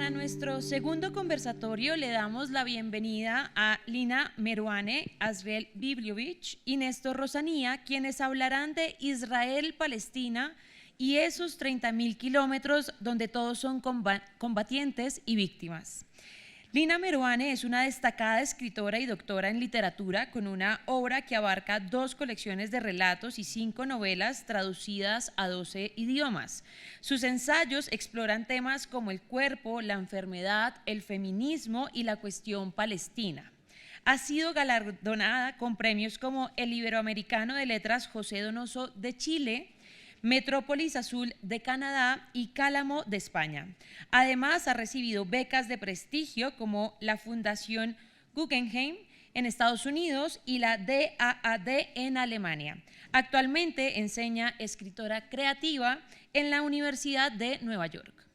Para nuestro segundo conversatorio le damos la bienvenida a Lina Meruane, Azriel Bibliovich y Néstor Rosanía, quienes hablarán de Israel-Palestina y esos 30.000 kilómetros donde todos son combatientes y víctimas. Lina Meruane es una destacada escritora y doctora en literatura con una obra que abarca 2 colecciones de relatos y 5 novelas traducidas a 12 idiomas. Sus ensayos exploran temas como el cuerpo, la enfermedad, el feminismo y la cuestión palestina. Ha sido galardonada con premios como el Iberoamericano de Letras José Donoso de Chile, Metrópolis Azul de Canadá y Cálamo de España. Además, ha recibido becas de prestigio como la Fundación Guggenheim en Estados Unidos y la DAAD en Alemania. Actualmente enseña escritora creativa en la Universidad de Nueva York.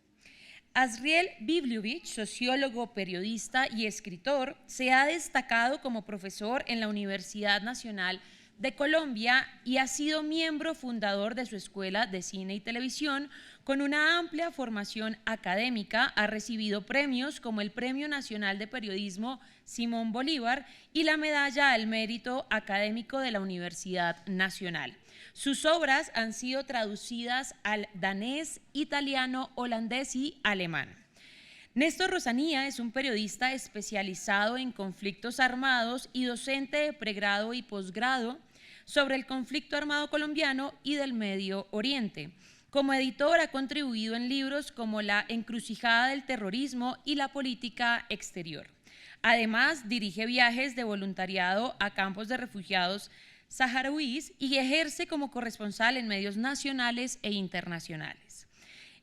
Azriel Bibliovich, sociólogo, periodista y escritor, se ha destacado como profesor en la Universidad Nacional de Colombia y ha sido miembro fundador de su Escuela de Cine y Televisión. Con una amplia formación académica, ha recibido premios como el Premio Nacional de Periodismo Simón Bolívar y la Medalla al Mérito Académico de la Universidad Nacional. Sus obras han sido traducidas al danés, italiano, holandés y alemán. Néstor Rosanía es un periodista especializado en conflictos armados y docente de pregrado y posgrado sobre el conflicto armado colombiano y del Medio Oriente. Como editor ha contribuido en libros como La encrucijada del terrorismo y La política exterior. Además, dirige viajes de voluntariado a campos de refugiados saharauis y ejerce como corresponsal en medios nacionales e internacionales.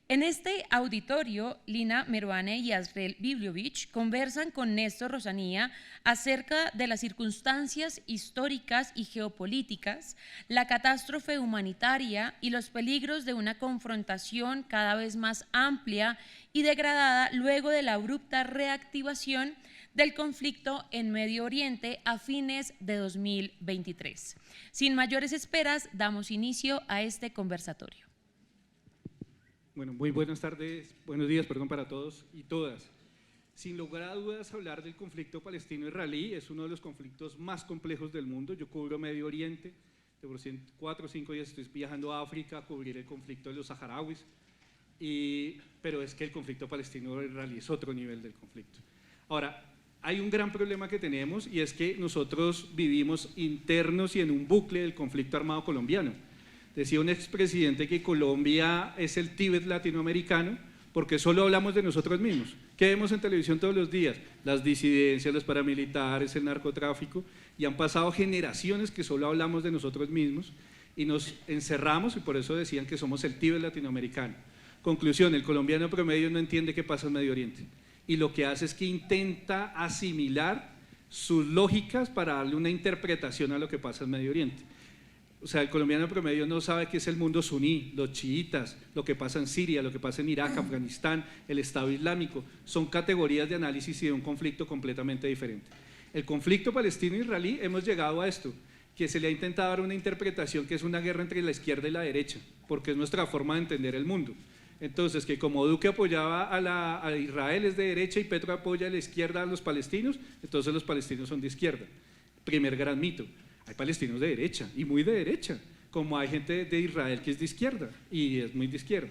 En este auditorio, Lina Meruane y Azriel Bibliovich conversan con Néstor Rosanía acerca de las circunstancias históricas y geopolíticas, la catástrofe humanitaria y los peligros de una confrontación cada vez más amplia y degradada luego de la abrupta reactivación del conflicto en Medio Oriente a fines de 2023. Sin mayores esperas, damos inicio a este conversatorio. Bueno, muy buenas tardes, buenos días, perdón, para todos y todas. Sin lugar a dudas, hablar del conflicto palestino-israelí es uno de los conflictos más complejos del mundo. Yo cubro Medio Oriente, de por 4 o 5 días estoy viajando a África a cubrir el conflicto de los saharauis, pero es que el conflicto palestino-israelí es otro nivel del conflicto. Ahora, hay un gran problema que tenemos y es que nosotros vivimos internos y en un bucle del conflicto armado colombiano. Decía un expresidente que Colombia es el Tíbet latinoamericano porque solo hablamos de nosotros mismos. ¿Qué vemos en televisión todos los días? Las disidencias, los paramilitares, el narcotráfico, y han pasado generaciones que solo hablamos de nosotros mismos y nos encerramos, y por eso decían que somos el Tíbet latinoamericano. Conclusión, el colombiano promedio no entiende qué pasa en Medio Oriente y lo que hace es que intenta asimilar sus lógicas para darle una interpretación a lo que pasa en Medio Oriente. O sea, el colombiano promedio no sabe qué es el mundo suní, los chiitas, lo que pasa en Siria, lo que pasa en Irak, Afganistán, el Estado Islámico. Son categorías de análisis y de un conflicto completamente diferente. El conflicto palestino-israelí, hemos llegado a esto, que se le ha intentado dar una interpretación que es una guerra entre la izquierda y la derecha, porque es nuestra forma de entender el mundo. Entonces, que como Duque apoyaba a Israel es de derecha y Petro apoya a la izquierda a los palestinos, entonces los palestinos son de izquierda. Primer gran mito. Hay palestinos de derecha y muy de derecha, como hay gente de Israel que es de izquierda y es muy de izquierda.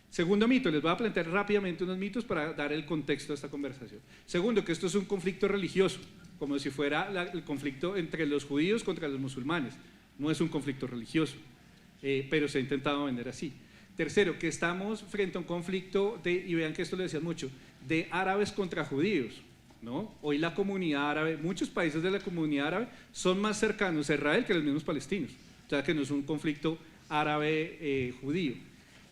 Segundo mito, les voy a plantear rápidamente unos mitos para dar el contexto de esta conversación. Segundo, que esto es un conflicto religioso, como si fuera el conflicto entre los judíos contra los musulmanes. No es un conflicto religioso, pero se ha intentado vender así. Tercero, que estamos frente a un conflicto y vean que esto lo decían mucho, de árabes contra judíos. ¿No? Hoy la comunidad árabe, muchos países de la comunidad árabe son más cercanos a Israel que los mismos palestinos, o sea que no es un conflicto árabe-judío,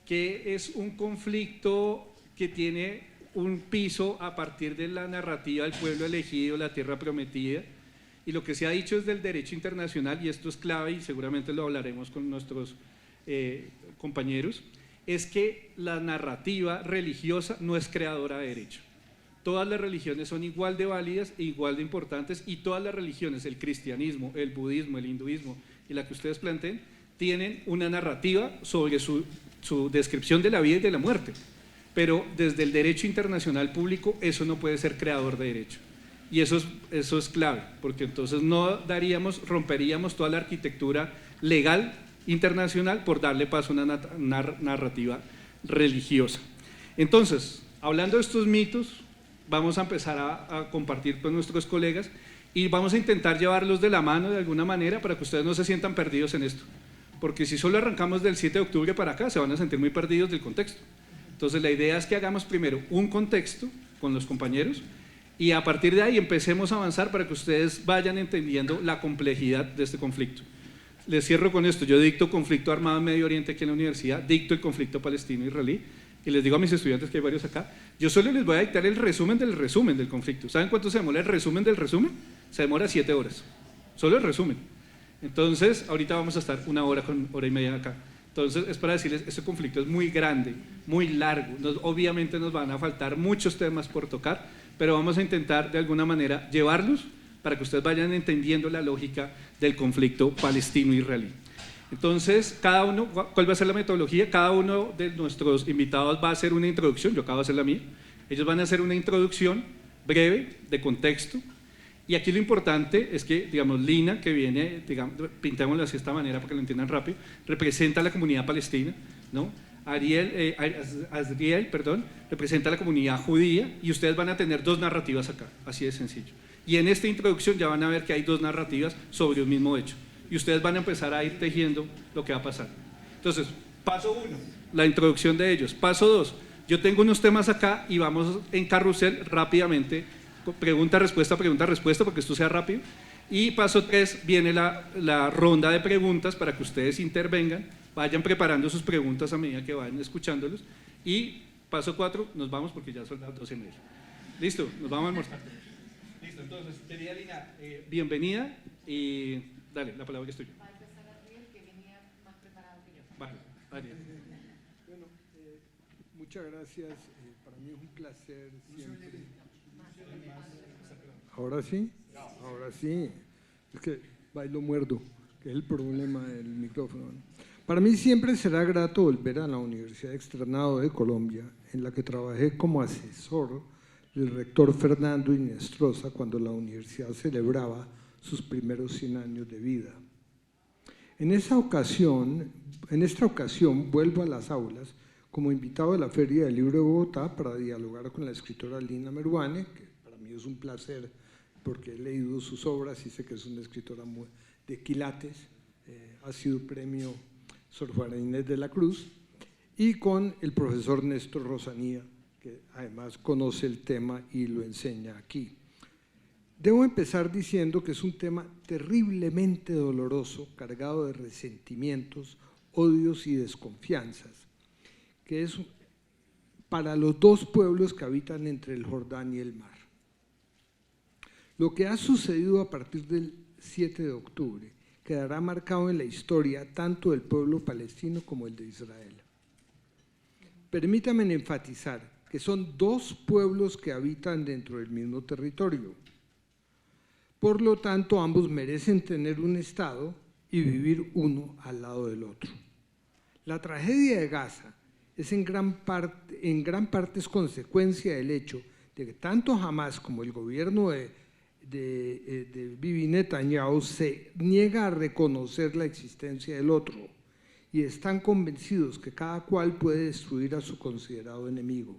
que es un conflicto que tiene un piso a partir de la narrativa del pueblo elegido, la tierra prometida, y lo que se ha dicho es del derecho internacional, y esto es clave y seguramente lo hablaremos con nuestros compañeros, es que la narrativa religiosa no es creadora de derecho. Todas las religiones son igual de válidas e igual de importantes y todas las religiones, el cristianismo, el budismo, el hinduismo y la que ustedes planteen, tienen una narrativa sobre su descripción de la vida y de la muerte. pero desde el derecho internacional público eso no puede ser creador de derecho. Y eso es clave, porque entonces no romperíamos toda la arquitectura legal internacional por darle paso a una narrativa religiosa. Entonces, hablando de estos mitos, vamos a empezar a compartir con nuestros colegas y vamos a intentar llevarlos de la mano de alguna manera para que ustedes no se sientan perdidos en esto. Porque si solo arrancamos del 7 de octubre para acá, se van a sentir muy perdidos del contexto. Entonces, la idea es que hagamos primero un contexto con los compañeros y a partir de ahí empecemos a avanzar para que ustedes vayan entendiendo la complejidad de este conflicto. Les cierro con esto. Yo dicto conflicto armado en Medio Oriente aquí en la universidad, dicto el conflicto palestino-israelí y les digo a mis estudiantes, que hay varios acá, yo solo les voy a dictar el resumen del conflicto. ¿Saben cuánto se demora el resumen del resumen? Se demora 7 horas, solo el resumen. Entonces, ahorita vamos a estar 1 hora con hora y media acá. Entonces, es para decirles, este conflicto es muy grande, muy largo. Obviamente nos van a faltar muchos temas por tocar, pero vamos a intentar de alguna manera llevarlos para que ustedes vayan entendiendo la lógica del conflicto palestino-israelí. Entonces, cada uno, ¿cuál va a ser la metodología? Cada uno de nuestros invitados va a hacer una introducción, yo acabo de hacer la mía. Ellos van a hacer una introducción breve, de contexto, y aquí lo importante es que, digamos, Lina, que viene, digamos, pintémoslo así de esta manera para que lo entiendan rápido, representa a la comunidad palestina, ¿no? Azriel, representa a la comunidad judía y ustedes van a tener 2 narrativas acá, así de sencillo. Y en esta introducción ya van a ver que hay 2 narrativas sobre un mismo hecho y ustedes van a empezar a ir tejiendo lo que va a pasar. Entonces, paso 1, la introducción de ellos. Paso 2, yo tengo unos temas acá y vamos en carrusel rápidamente, pregunta, respuesta, para que esto sea rápido. Y paso 3, viene la ronda de preguntas para que ustedes intervengan, vayan preparando sus preguntas a medida que vayan escuchándolos. Y paso 4, nos vamos porque ya son las 12:30. Listo, nos vamos a almorzar. Listo, entonces, querida Lina, bienvenida y dale, la palabra es tuya. Va a empezar Ariel, que venía más preparado que yo. Vale, Ariel. Bueno, muchas gracias. Para mí es un placer siempre. ¿Ahora sí? Ahora sí. Es que bailo muerdo, que es el problema del micrófono. Para mí siempre será grato volver a la Universidad Externado de Colombia, en la que trabajé como asesor del rector Fernando Inestrosa cuando la universidad celebraba sus primeros 100 años de vida. En esta ocasión vuelvo a las aulas como invitado de la Feria del Libro de Bogotá para dialogar con la escritora Lina Meruane, que para mí es un placer porque he leído sus obras y sé que es una escritora de quilates, ha sido premio Sor Juana Inés de la Cruz, y con el profesor Néstor Rosanía, que además conoce el tema y lo enseña aquí. Debo empezar diciendo que es un tema terriblemente doloroso, cargado de resentimientos, odios y desconfianzas, que es para los 2 pueblos que habitan entre el Jordán y el mar. Lo que ha sucedido a partir del 7 de octubre quedará marcado en la historia tanto del pueblo palestino como el de Israel. Permítanme enfatizar que son 2 pueblos que habitan dentro del mismo territorio. Por lo tanto, ambos merecen tener un Estado y vivir uno al lado del otro. La tragedia de Gaza es en gran parte es consecuencia del hecho de que tanto Hamás como el gobierno de Bibi Netanyahu se niega a reconocer la existencia del otro y están convencidos que cada cual puede destruir a su considerado enemigo.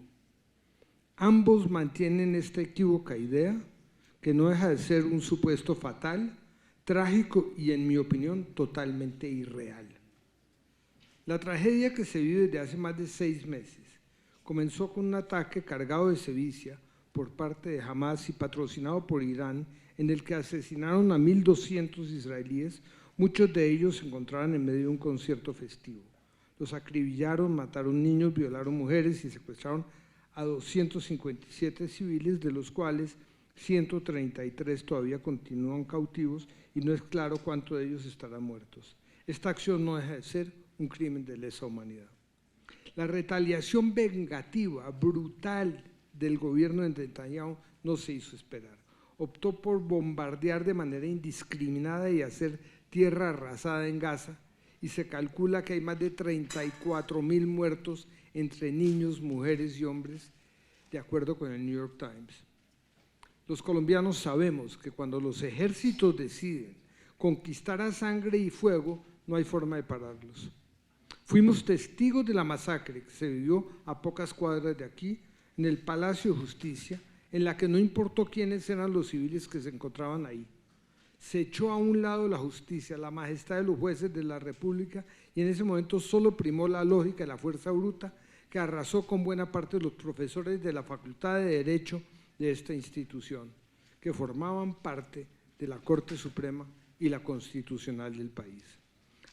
Ambos mantienen esta equívoca idea, que no deja de ser un supuesto fatal, trágico y, en mi opinión, totalmente irreal. La tragedia que se vive desde hace más de 6 meses comenzó con un ataque cargado de sevicia por parte de Hamás y patrocinado por Irán, en el que asesinaron a 1.200 israelíes, muchos de ellos se encontraban en medio de un concierto festivo. Los acribillaron, mataron niños, violaron mujeres y secuestraron a 257 civiles, de los cuales 133 todavía continúan cautivos y no es claro cuántos de ellos estarán muertos. Esta acción no deja de ser un crimen de lesa humanidad. La retaliación vengativa, brutal del gobierno de Netanyahu no se hizo esperar. Optó por bombardear de manera indiscriminada y hacer tierra arrasada en Gaza y se calcula que hay más de 34.000 muertos entre niños, mujeres y hombres, de acuerdo con el New York Times. Los colombianos sabemos que cuando los ejércitos deciden conquistar a sangre y fuego, no hay forma de pararlos. Fuimos testigos de la masacre que se vivió a pocas cuadras de aquí, en el Palacio de Justicia, en la que no importó quiénes eran los civiles que se encontraban ahí. Se echó a un lado la justicia, la majestad de los jueces de la República, y en ese momento solo primó la lógica y la fuerza bruta que arrasó con buena parte de los profesores de la Facultad de Derecho de esta institución, que formaban parte de la Corte Suprema y la Constitucional del país.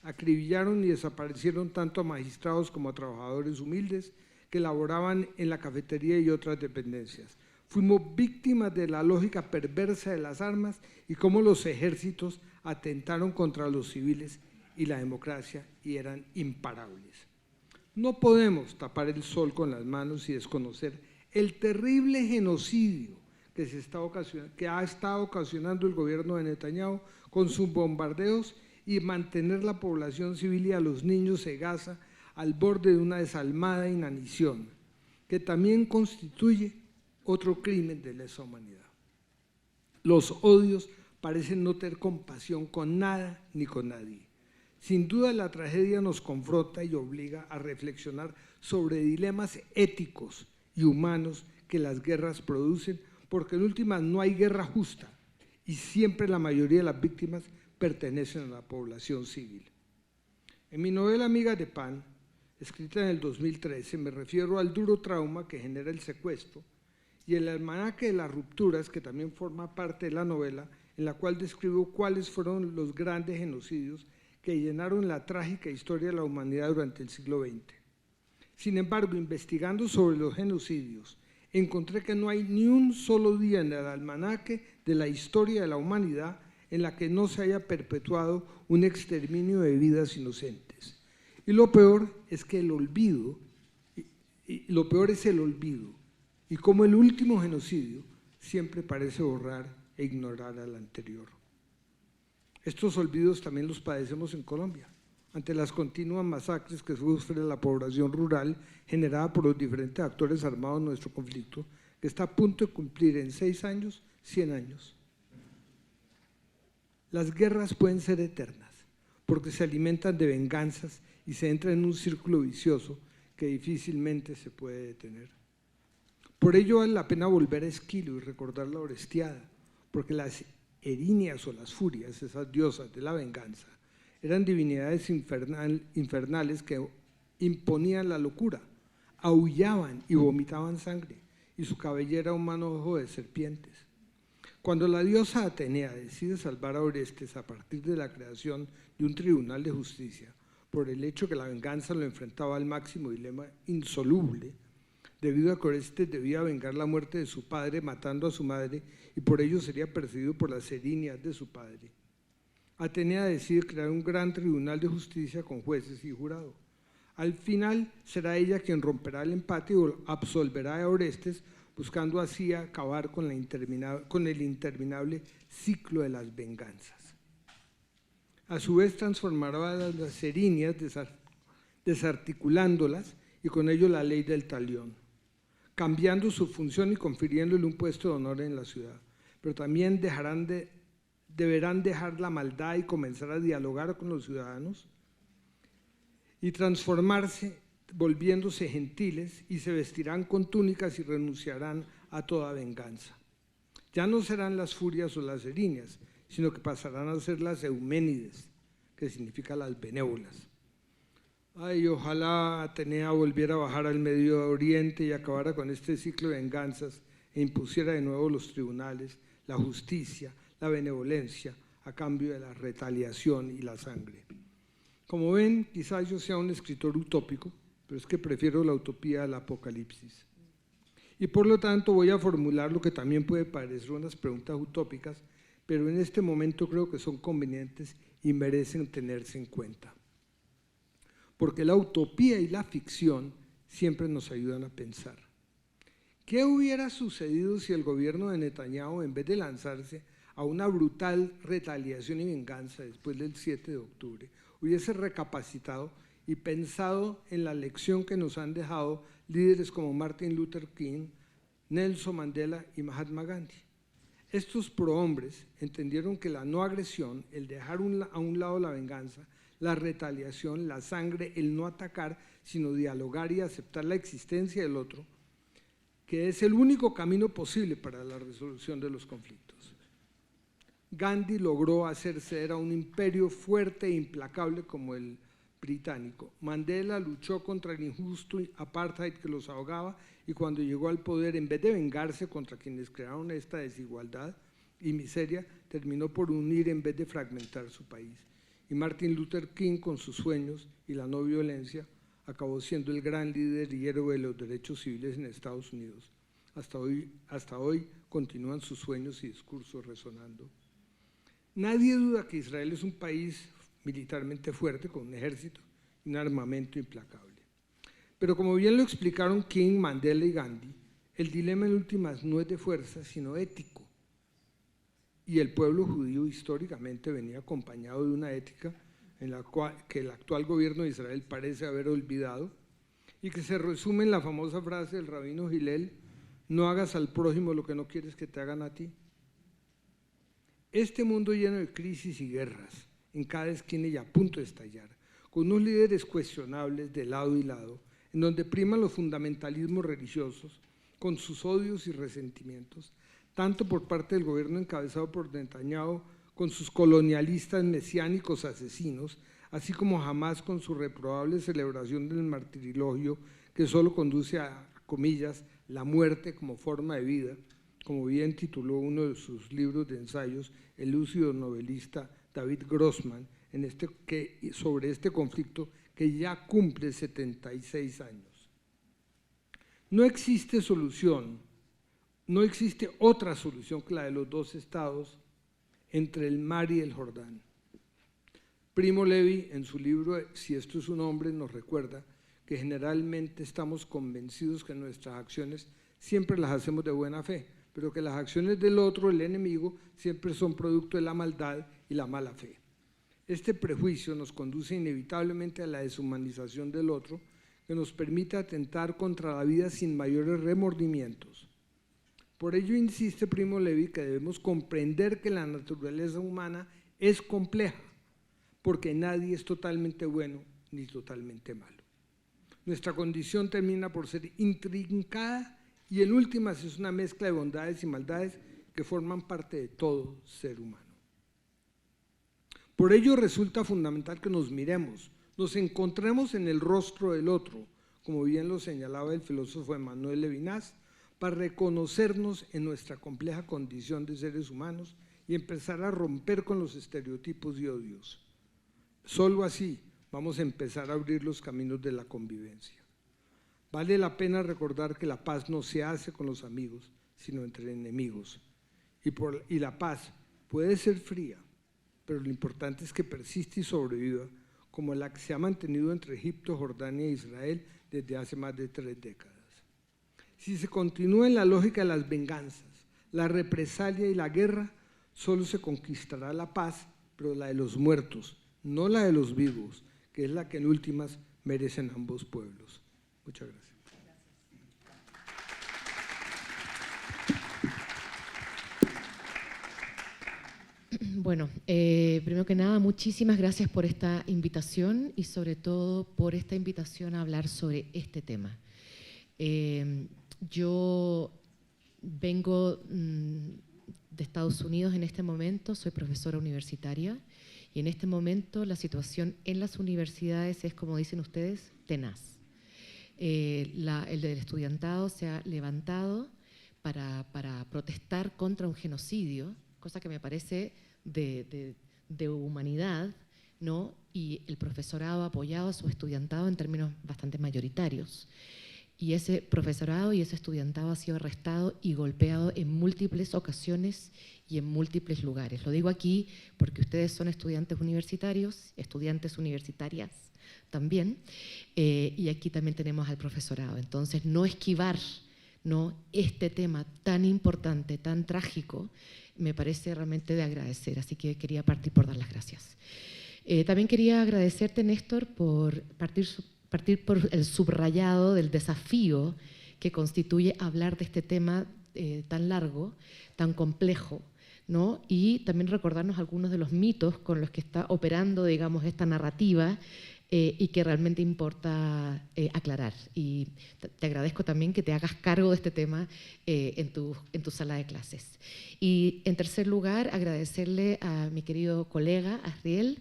Acribillaron y desaparecieron tanto a magistrados como a trabajadores humildes que laboraban en la cafetería y otras dependencias. Fuimos víctimas de la lógica perversa de las armas y cómo los ejércitos atentaron contra los civiles y la democracia y eran imparables. No podemos tapar el sol con las manos y desconocer el terrible genocidio que ha estado ocasionando el gobierno de Netanyahu con sus bombardeos y mantener la población civil y a los niños de Gaza al borde de una desalmada inanición, que también constituye otro crimen de lesa humanidad. Los odios parecen no tener compasión con nada ni con nadie. Sin duda la tragedia nos confronta y obliga a reflexionar sobre dilemas éticos y humanos que las guerras producen, porque en últimas no hay guerra justa y siempre la mayoría de las víctimas pertenecen a la población civil. En mi novela Amigas de Pan, escrita en el 2013, me refiero al duro trauma que genera el secuestro y el almanaque de las rupturas, que también forma parte de la novela, en la cual describo cuáles fueron los grandes genocidios que llenaron la trágica historia de la humanidad durante el siglo XX. Sin embargo, investigando sobre los genocidios, encontré que no hay ni un solo día en el almanaque de la historia de la humanidad en la que no se haya perpetuado un exterminio de vidas inocentes. Y lo peor es que el olvido, y como el último genocidio siempre parece borrar e ignorar al anterior. Estos olvidos también los padecemos en Colombia, ante las continuas masacres que sufre la población rural generada por los diferentes actores armados en nuestro conflicto, que está a punto de cumplir en 6 años, 100 años. Las guerras pueden ser eternas, porque se alimentan de venganzas y se entra en un círculo vicioso que difícilmente se puede detener. Por ello vale la pena volver a Esquilo y recordar la Orestiada, porque las Erinias o las Furias, esas diosas de la venganza, eran divinidades infernales que imponían la locura, aullaban y vomitaban sangre, y su cabellera un manojo de serpientes. Cuando la diosa Atenea decide salvar a Orestes a partir de la creación de un tribunal de justicia, por el hecho que la venganza lo enfrentaba al máximo dilema insoluble, debido a que Orestes debía vengar la muerte de su padre matando a su madre y por ello sería perseguido por las erinias de su padre. Atenea decide crear un gran tribunal de justicia con jueces y jurado. Al final será ella quien romperá el empate y absolverá a Orestes, buscando así acabar con el interminable ciclo de las venganzas. A su vez transformará a las erinias desarticulándolas y con ello la ley del talión, cambiando su función y confiriéndole un puesto de honor en la ciudad. Pero también deberán dejar la maldad y comenzar a dialogar con los ciudadanos y transformarse, volviéndose gentiles, y se vestirán con túnicas y renunciarán a toda venganza. Ya no serán las furias o las erinias, sino que pasarán a ser las euménides, que significa las benévolas. Ay, ojalá Atenea volviera a bajar al Medio Oriente y acabara con este ciclo de venganzas e impusiera de nuevo los tribunales, la justicia, la benevolencia, a cambio de la retaliación y la sangre. Como ven, quizás yo sea un escritor utópico, pero es que prefiero la utopía al apocalipsis. Y por lo tanto voy a formular lo que también puede parecer unas preguntas utópicas, pero en este momento creo que son convenientes y merecen tenerse en cuenta. Porque la utopía y la ficción siempre nos ayudan a pensar. ¿Qué hubiera sucedido si el gobierno de Netanyahu, en vez de lanzarse a una brutal retaliación y venganza después del 7 de octubre, hubiese recapacitado y pensado en la lección que nos han dejado líderes como Martin Luther King, Nelson Mandela y Mahatma Gandhi. Estos prohombres entendieron que la no agresión, el dejar a un lado la venganza, la retaliación, la sangre, el no atacar, sino dialogar y aceptar la existencia del otro, que es el único camino posible para la resolución de los conflictos. Gandhi logró hacer ceder a un imperio fuerte e implacable como el británico. Mandela luchó contra el injusto apartheid que los ahogaba y cuando llegó al poder, en vez de vengarse contra quienes crearon esta desigualdad y miseria, terminó por unir en vez de fragmentar su país. Y Martin Luther King, con sus sueños y la no violencia, acabó siendo el gran líder y héroe de los derechos civiles en Estados Unidos. Hasta hoy continúan sus sueños y discursos resonando. Nadie duda que Israel es un país militarmente fuerte, con un ejército y un armamento implacable. Pero como bien lo explicaron King, Mandela y Gandhi, el dilema en últimas no es de fuerza, sino ético. Y el pueblo judío históricamente venía acompañado de una ética en la cual que el actual gobierno de Israel parece haber olvidado y que se resume en la famosa frase del rabino Hillel: no hagas al prójimo lo que no quieres que te hagan a ti. Este mundo lleno de crisis y guerras, en cada esquina y a punto de estallar, con unos líderes cuestionables de lado y lado, en donde priman los fundamentalismos religiosos, con sus odios y resentimientos, tanto por parte del gobierno encabezado por Netanyahu, con sus colonialistas mesiánicos asesinos, así como Hamás con su reprobable celebración del martirilogio que solo conduce a, comillas, la muerte como forma de vida, como bien tituló uno de sus libros de ensayos el lúcido novelista David Grossman sobre este conflicto que ya cumple 76 años. No existe solución, no existe otra solución que la de los dos estados entre el mar y el Jordán. Primo Levi, en su libro Si esto es un hombre, nos recuerda que generalmente estamos convencidos que nuestras acciones siempre las hacemos de buena fe, pero que las acciones del otro, el enemigo, siempre son producto de la maldad y la mala fe. Este prejuicio nos conduce inevitablemente a la deshumanización del otro, que nos permite atentar contra la vida sin mayores remordimientos. Por ello insiste Primo Levi que debemos comprender que la naturaleza humana es compleja, porque nadie es totalmente bueno ni totalmente malo. Nuestra condición termina por ser intrincada y en últimas es una mezcla de bondades y maldades que forman parte de todo ser humano. Por ello resulta fundamental que nos miremos, nos encontremos en el rostro del otro, como bien lo señalaba el filósofo Emmanuel Levinas, para reconocernos en nuestra compleja condición de seres humanos y empezar a romper con los estereotipos y odios. Solo así vamos a empezar a abrir los caminos de la convivencia. Vale la pena recordar que la paz no se hace con los amigos, sino entre enemigos. Y la paz puede ser fría, pero lo importante es que persiste y sobreviva, como la que se ha mantenido entre Egipto, Jordania e Israel desde hace más de 3 décadas. Si se continúa en la lógica de las venganzas, la represalia y la guerra, solo se conquistará la paz, pero la de los muertos, no la de los vivos, que es la que en últimas merecen ambos pueblos. Muchas gracias. Bueno, primero que nada, muchísimas gracias por esta invitación y sobre todo por esta invitación a hablar sobre este tema. Yo vengo de Estados Unidos en este momento, soy profesora universitaria y en este momento la situación en las universidades es, como dicen ustedes, tenaz. El del estudiantado se ha levantado para protestar contra un genocidio, cosa que me parece de humanidad, ¿no? Y el profesorado ha apoyado a su estudiantado en términos bastante mayoritarios. Y ese profesorado y ese estudiantado ha sido arrestado y golpeado en múltiples ocasiones y en múltiples lugares. Lo digo aquí porque ustedes son estudiantes universitarios, estudiantes universitarias también, y aquí también tenemos al profesorado. Entonces, no esquivar, ¿no?, este tema tan importante, tan trágico, me parece realmente de agradecer, así que quería partir por dar las gracias. También quería agradecerte, Néstor, por partir por el subrayado del desafío que constituye hablar de este tema tan largo, tan complejo, ¿no? Y también recordarnos algunos de los mitos con los que está operando, digamos, esta narrativa y que realmente importa aclarar. Y te agradezco también que te hagas cargo de este tema en tu sala de clases. Y en tercer lugar, agradecerle a mi querido colega, Asriel,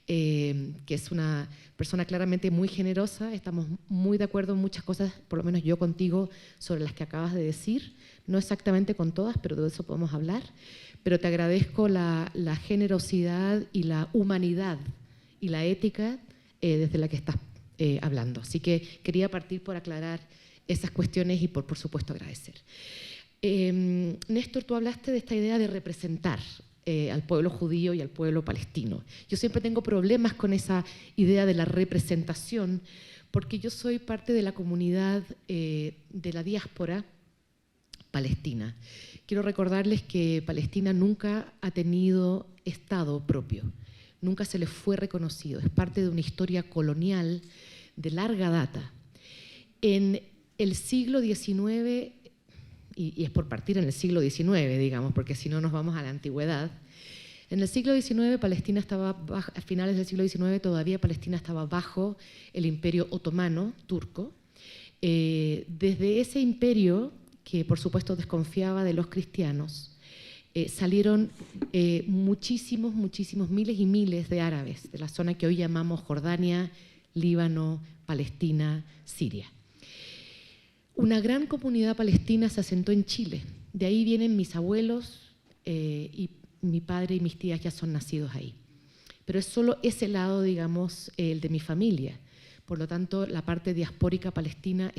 que es una persona claramente muy generosa. Estamos muy de acuerdo en muchas cosas, por lo menos yo contigo, sobre las que acabas de decir. No exactamente con todas, pero de eso podemos hablar. Pero te agradezco la generosidad y la humanidad y la ética desde la que estás hablando. Así que quería partir por aclarar esas cuestiones y por supuesto agradecer. Néstor, tú hablaste de esta idea de representar al pueblo judío y al pueblo palestino. Yo siempre tengo problemas con esa idea de la representación porque yo soy parte de la comunidad de la diáspora palestina. Quiero recordarles que Palestina nunca ha tenido Estado propio, nunca se le fue reconocido, es parte de una historia colonial de larga data. En el siglo XIX, y es por partir en el siglo XIX, digamos, porque si no nos vamos a la antigüedad, en el siglo XIX Palestina estaba, a finales del siglo XIX todavía Palestina estaba bajo el imperio otomano turco. Desde ese imperio, que por supuesto desconfiaba de los cristianos, salieron muchísimos, miles y miles de árabes de la zona que hoy llamamos Jordania, Líbano, Palestina, Siria. Una gran comunidad palestina se asentó en Chile. De ahí vienen mis abuelos y mi padre y mis tías ya son nacidos ahí. Pero es solo ese lado, digamos, el de mi familia. Por lo tanto, la parte diaspórica palestina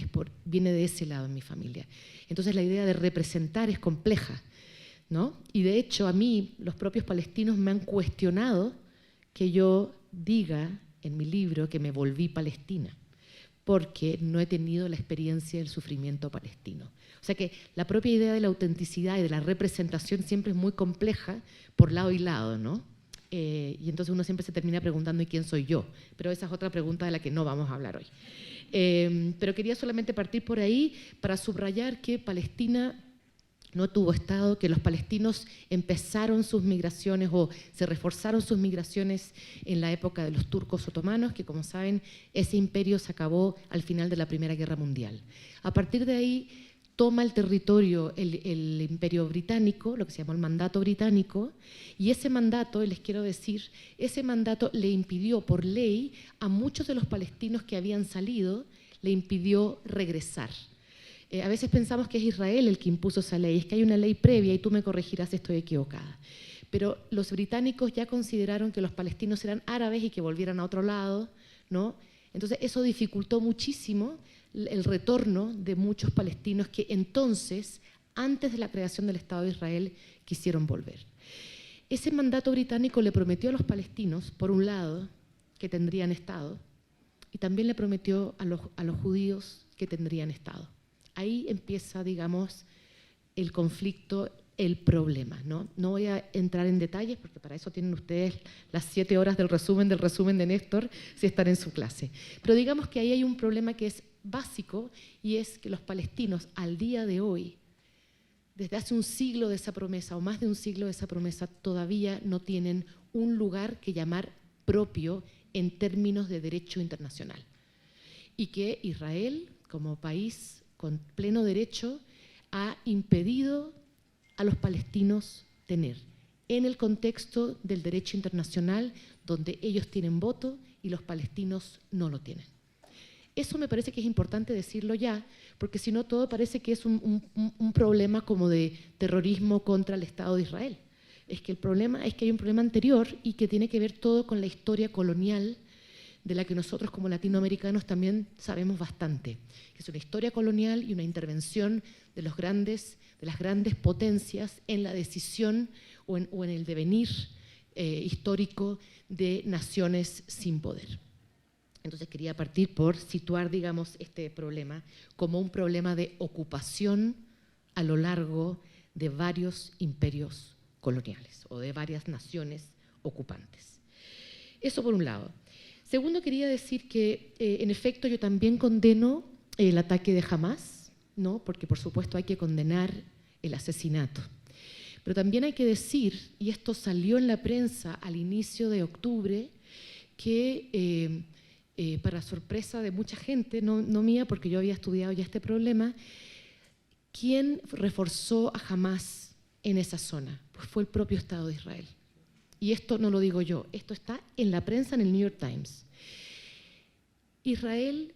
viene de ese lado en mi familia. Entonces, la idea de representar es compleja, ¿no? Y de hecho, a mí, los propios palestinos me han cuestionado que yo diga en mi libro que me volví palestina, porque no he tenido la experiencia del sufrimiento palestino. O sea que la propia idea de la autenticidad y de la representación siempre es muy compleja por lado y lado, ¿no? Y entonces uno siempre se termina preguntando ¿y quién soy yo? Pero esa es otra pregunta de la que no vamos a hablar hoy. Pero quería solamente partir por ahí para subrayar que Palestina no tuvo Estado, que los palestinos empezaron sus migraciones o se reforzaron sus migraciones en la época de los turcos otomanos, que como saben ese imperio se acabó al final de la Primera Guerra Mundial. A partir de ahí toma el territorio el imperio británico, lo que se llamó el mandato británico, y ese mandato, les quiero decir, ese mandato le impidió por ley a muchos de los palestinos que habían salido, le impidió regresar. A veces pensamos que es Israel el que impuso esa ley, es que hay una ley previa y tú me corregirás si estoy equivocada. Pero los británicos ya consideraron que los palestinos eran árabes y que volvieran a otro lado, ¿no? Entonces eso dificultó muchísimo el retorno de muchos palestinos que entonces, antes de la creación del Estado de Israel, quisieron volver. Ese mandato británico le prometió a los palestinos, por un lado, que tendrían Estado, y también le prometió a los judíos que tendrían Estado. Ahí empieza, digamos, el conflicto, el problema, ¿no? No voy a entrar en detalles porque para eso tienen ustedes las 7 horas del resumen de Néstor si están en su clase. Pero digamos que ahí hay un problema que es básico y es que los palestinos al día de hoy, desde hace un siglo de esa promesa o más de un siglo de esa promesa, todavía no tienen un lugar que llamar propio en términos de derecho internacional. Y que Israel, como país con pleno derecho, ha impedido a los palestinos tener, en el contexto del derecho internacional, donde ellos tienen voto y los palestinos no lo tienen. Eso me parece que es importante decirlo ya, porque si no todo parece que es un problema como de terrorismo contra el Estado de Israel. Es que el problema es que hay un problema anterior y que tiene que ver todo con la historia colonial de la que nosotros como latinoamericanos también sabemos bastante. Es una historia colonial y una intervención de las grandes potencias en la decisión o en el devenir histórico de naciones sin poder. Entonces quería partir por situar, digamos, este problema como un problema de ocupación a lo largo de varios imperios coloniales o de varias naciones ocupantes. Eso por un lado. Segundo, quería decir que, en efecto, yo también condeno el ataque de Hamás, ¿no? Porque, por supuesto, hay que condenar el asesinato. Pero también hay que decir, y esto salió en la prensa al inicio de octubre, que para sorpresa de mucha gente, no mía porque yo había estudiado ya este problema, ¿quién reforzó a Hamás en esa zona? Pues fue el propio Estado de Israel. Y esto no lo digo yo, esto está en la prensa, en el New York Times. Israel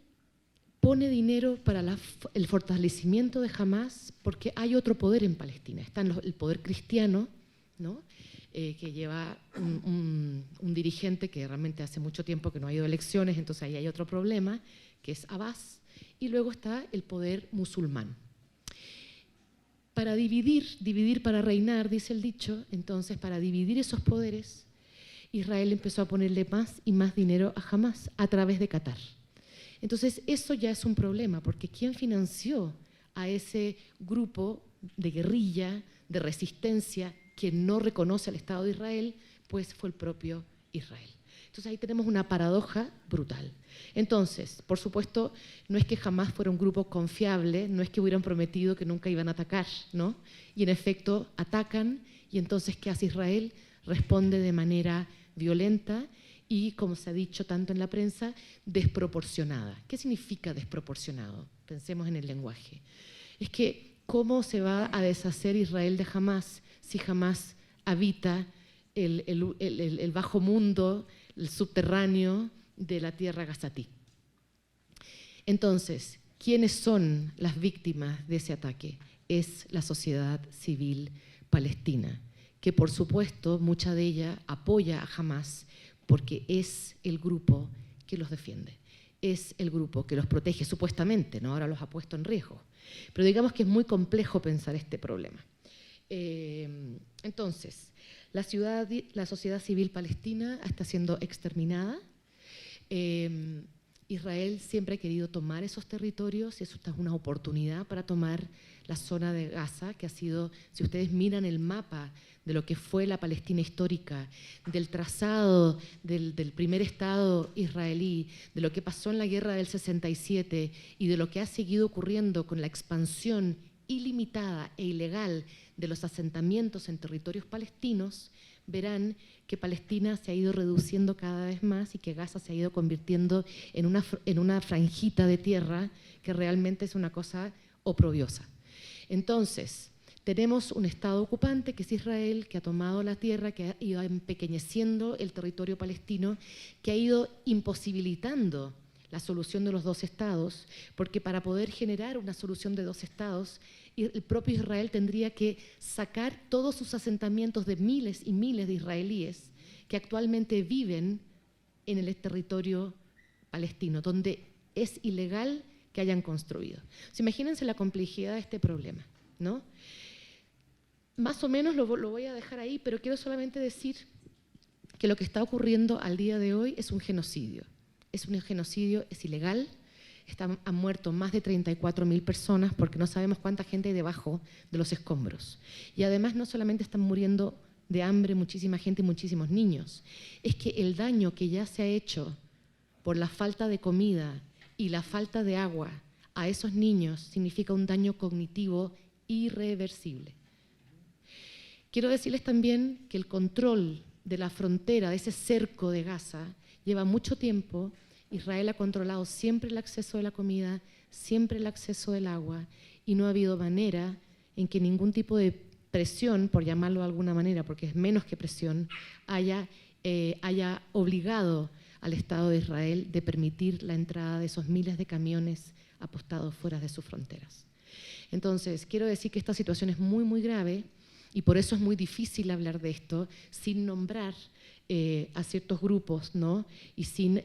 pone dinero para el fortalecimiento de Hamás porque hay otro poder en Palestina. Está el poder cristiano, ¿no? Que lleva un dirigente que realmente hace mucho tiempo que no ha ido a elecciones, entonces ahí hay otro problema, que es Abbas, y luego está el poder musulmán. Para dividir para reinar, dice el dicho, entonces para dividir esos poderes, Israel empezó a ponerle más y más dinero a Hamás a través de Qatar. Entonces eso ya es un problema, porque ¿quién financió a ese grupo de guerrilla, de resistencia, que no reconoce al Estado de Israel? Pues fue el propio Israel. Entonces ahí tenemos una paradoja brutal. Entonces, por supuesto, no es que jamás fuera un grupo confiable, no es que hubieran prometido que nunca iban a atacar, ¿no? Y en efecto atacan, y entonces ¿qué hace Israel? Responde de manera violenta y, como se ha dicho tanto en la prensa, desproporcionada. ¿Qué significa desproporcionado? Pensemos en el lenguaje. Es que ¿cómo se va a deshacer Israel de Hamás si Hamás habita el bajo mundo, el subterráneo de la tierra gazatí? Entonces, ¿quiénes son las víctimas de ese ataque? Es la sociedad civil palestina, que por supuesto mucha de ella apoya a Hamás porque es el grupo que los defiende, es el grupo que los protege supuestamente, ¿no? Ahora los ha puesto en riesgo. Pero digamos que es muy complejo pensar este problema. Entonces, la sociedad civil palestina está siendo exterminada. Israel siempre ha querido tomar esos territorios y eso es una oportunidad para tomar la zona de Gaza, que ha sido, si ustedes miran el mapa de lo que fue la Palestina histórica, del trazado del primer Estado israelí, de lo que pasó en la guerra del 67 y de lo que ha seguido ocurriendo con la expansión ilimitada e ilegal de los asentamientos en territorios palestinos, verán que Palestina se ha ido reduciendo cada vez más y que Gaza se ha ido convirtiendo en una franjita de tierra que realmente es una cosa oprobiosa. Entonces, tenemos un Estado ocupante que es Israel, que ha tomado la tierra, que ha ido empequeñeciendo el territorio palestino, que ha ido imposibilitando la solución de los dos estados, porque para poder generar una solución de dos estados, el propio Israel tendría que sacar todos sus asentamientos de miles y miles de israelíes que actualmente viven en el territorio palestino, donde es ilegal que hayan construido. Imagínense la complejidad de este problema, ¿no? Más o menos lo voy a dejar ahí, pero quiero solamente decir que lo que está ocurriendo al día de hoy es un genocidio. Es un genocidio, es ilegal. Han muerto más de 34.000 personas porque no sabemos cuánta gente hay debajo de los escombros. Y además no solamente están muriendo de hambre muchísima gente y muchísimos niños, es que el daño que ya se ha hecho por la falta de comida y la falta de agua a esos niños significa un daño cognitivo irreversible. Quiero decirles también que el control de la frontera, de ese cerco de Gaza, lleva mucho tiempo. Israel ha controlado siempre el acceso de la comida, siempre el acceso del agua, y no ha habido manera en que ningún tipo de presión, por llamarlo de alguna manera, porque es menos que presión, haya obligado al Estado de Israel de permitir la entrada de esos miles de camiones apostados fuera de sus fronteras. Entonces, quiero decir que esta situación es muy, muy grave y por eso es muy difícil hablar de esto sin nombrar a ciertos grupos, ¿no? Y sin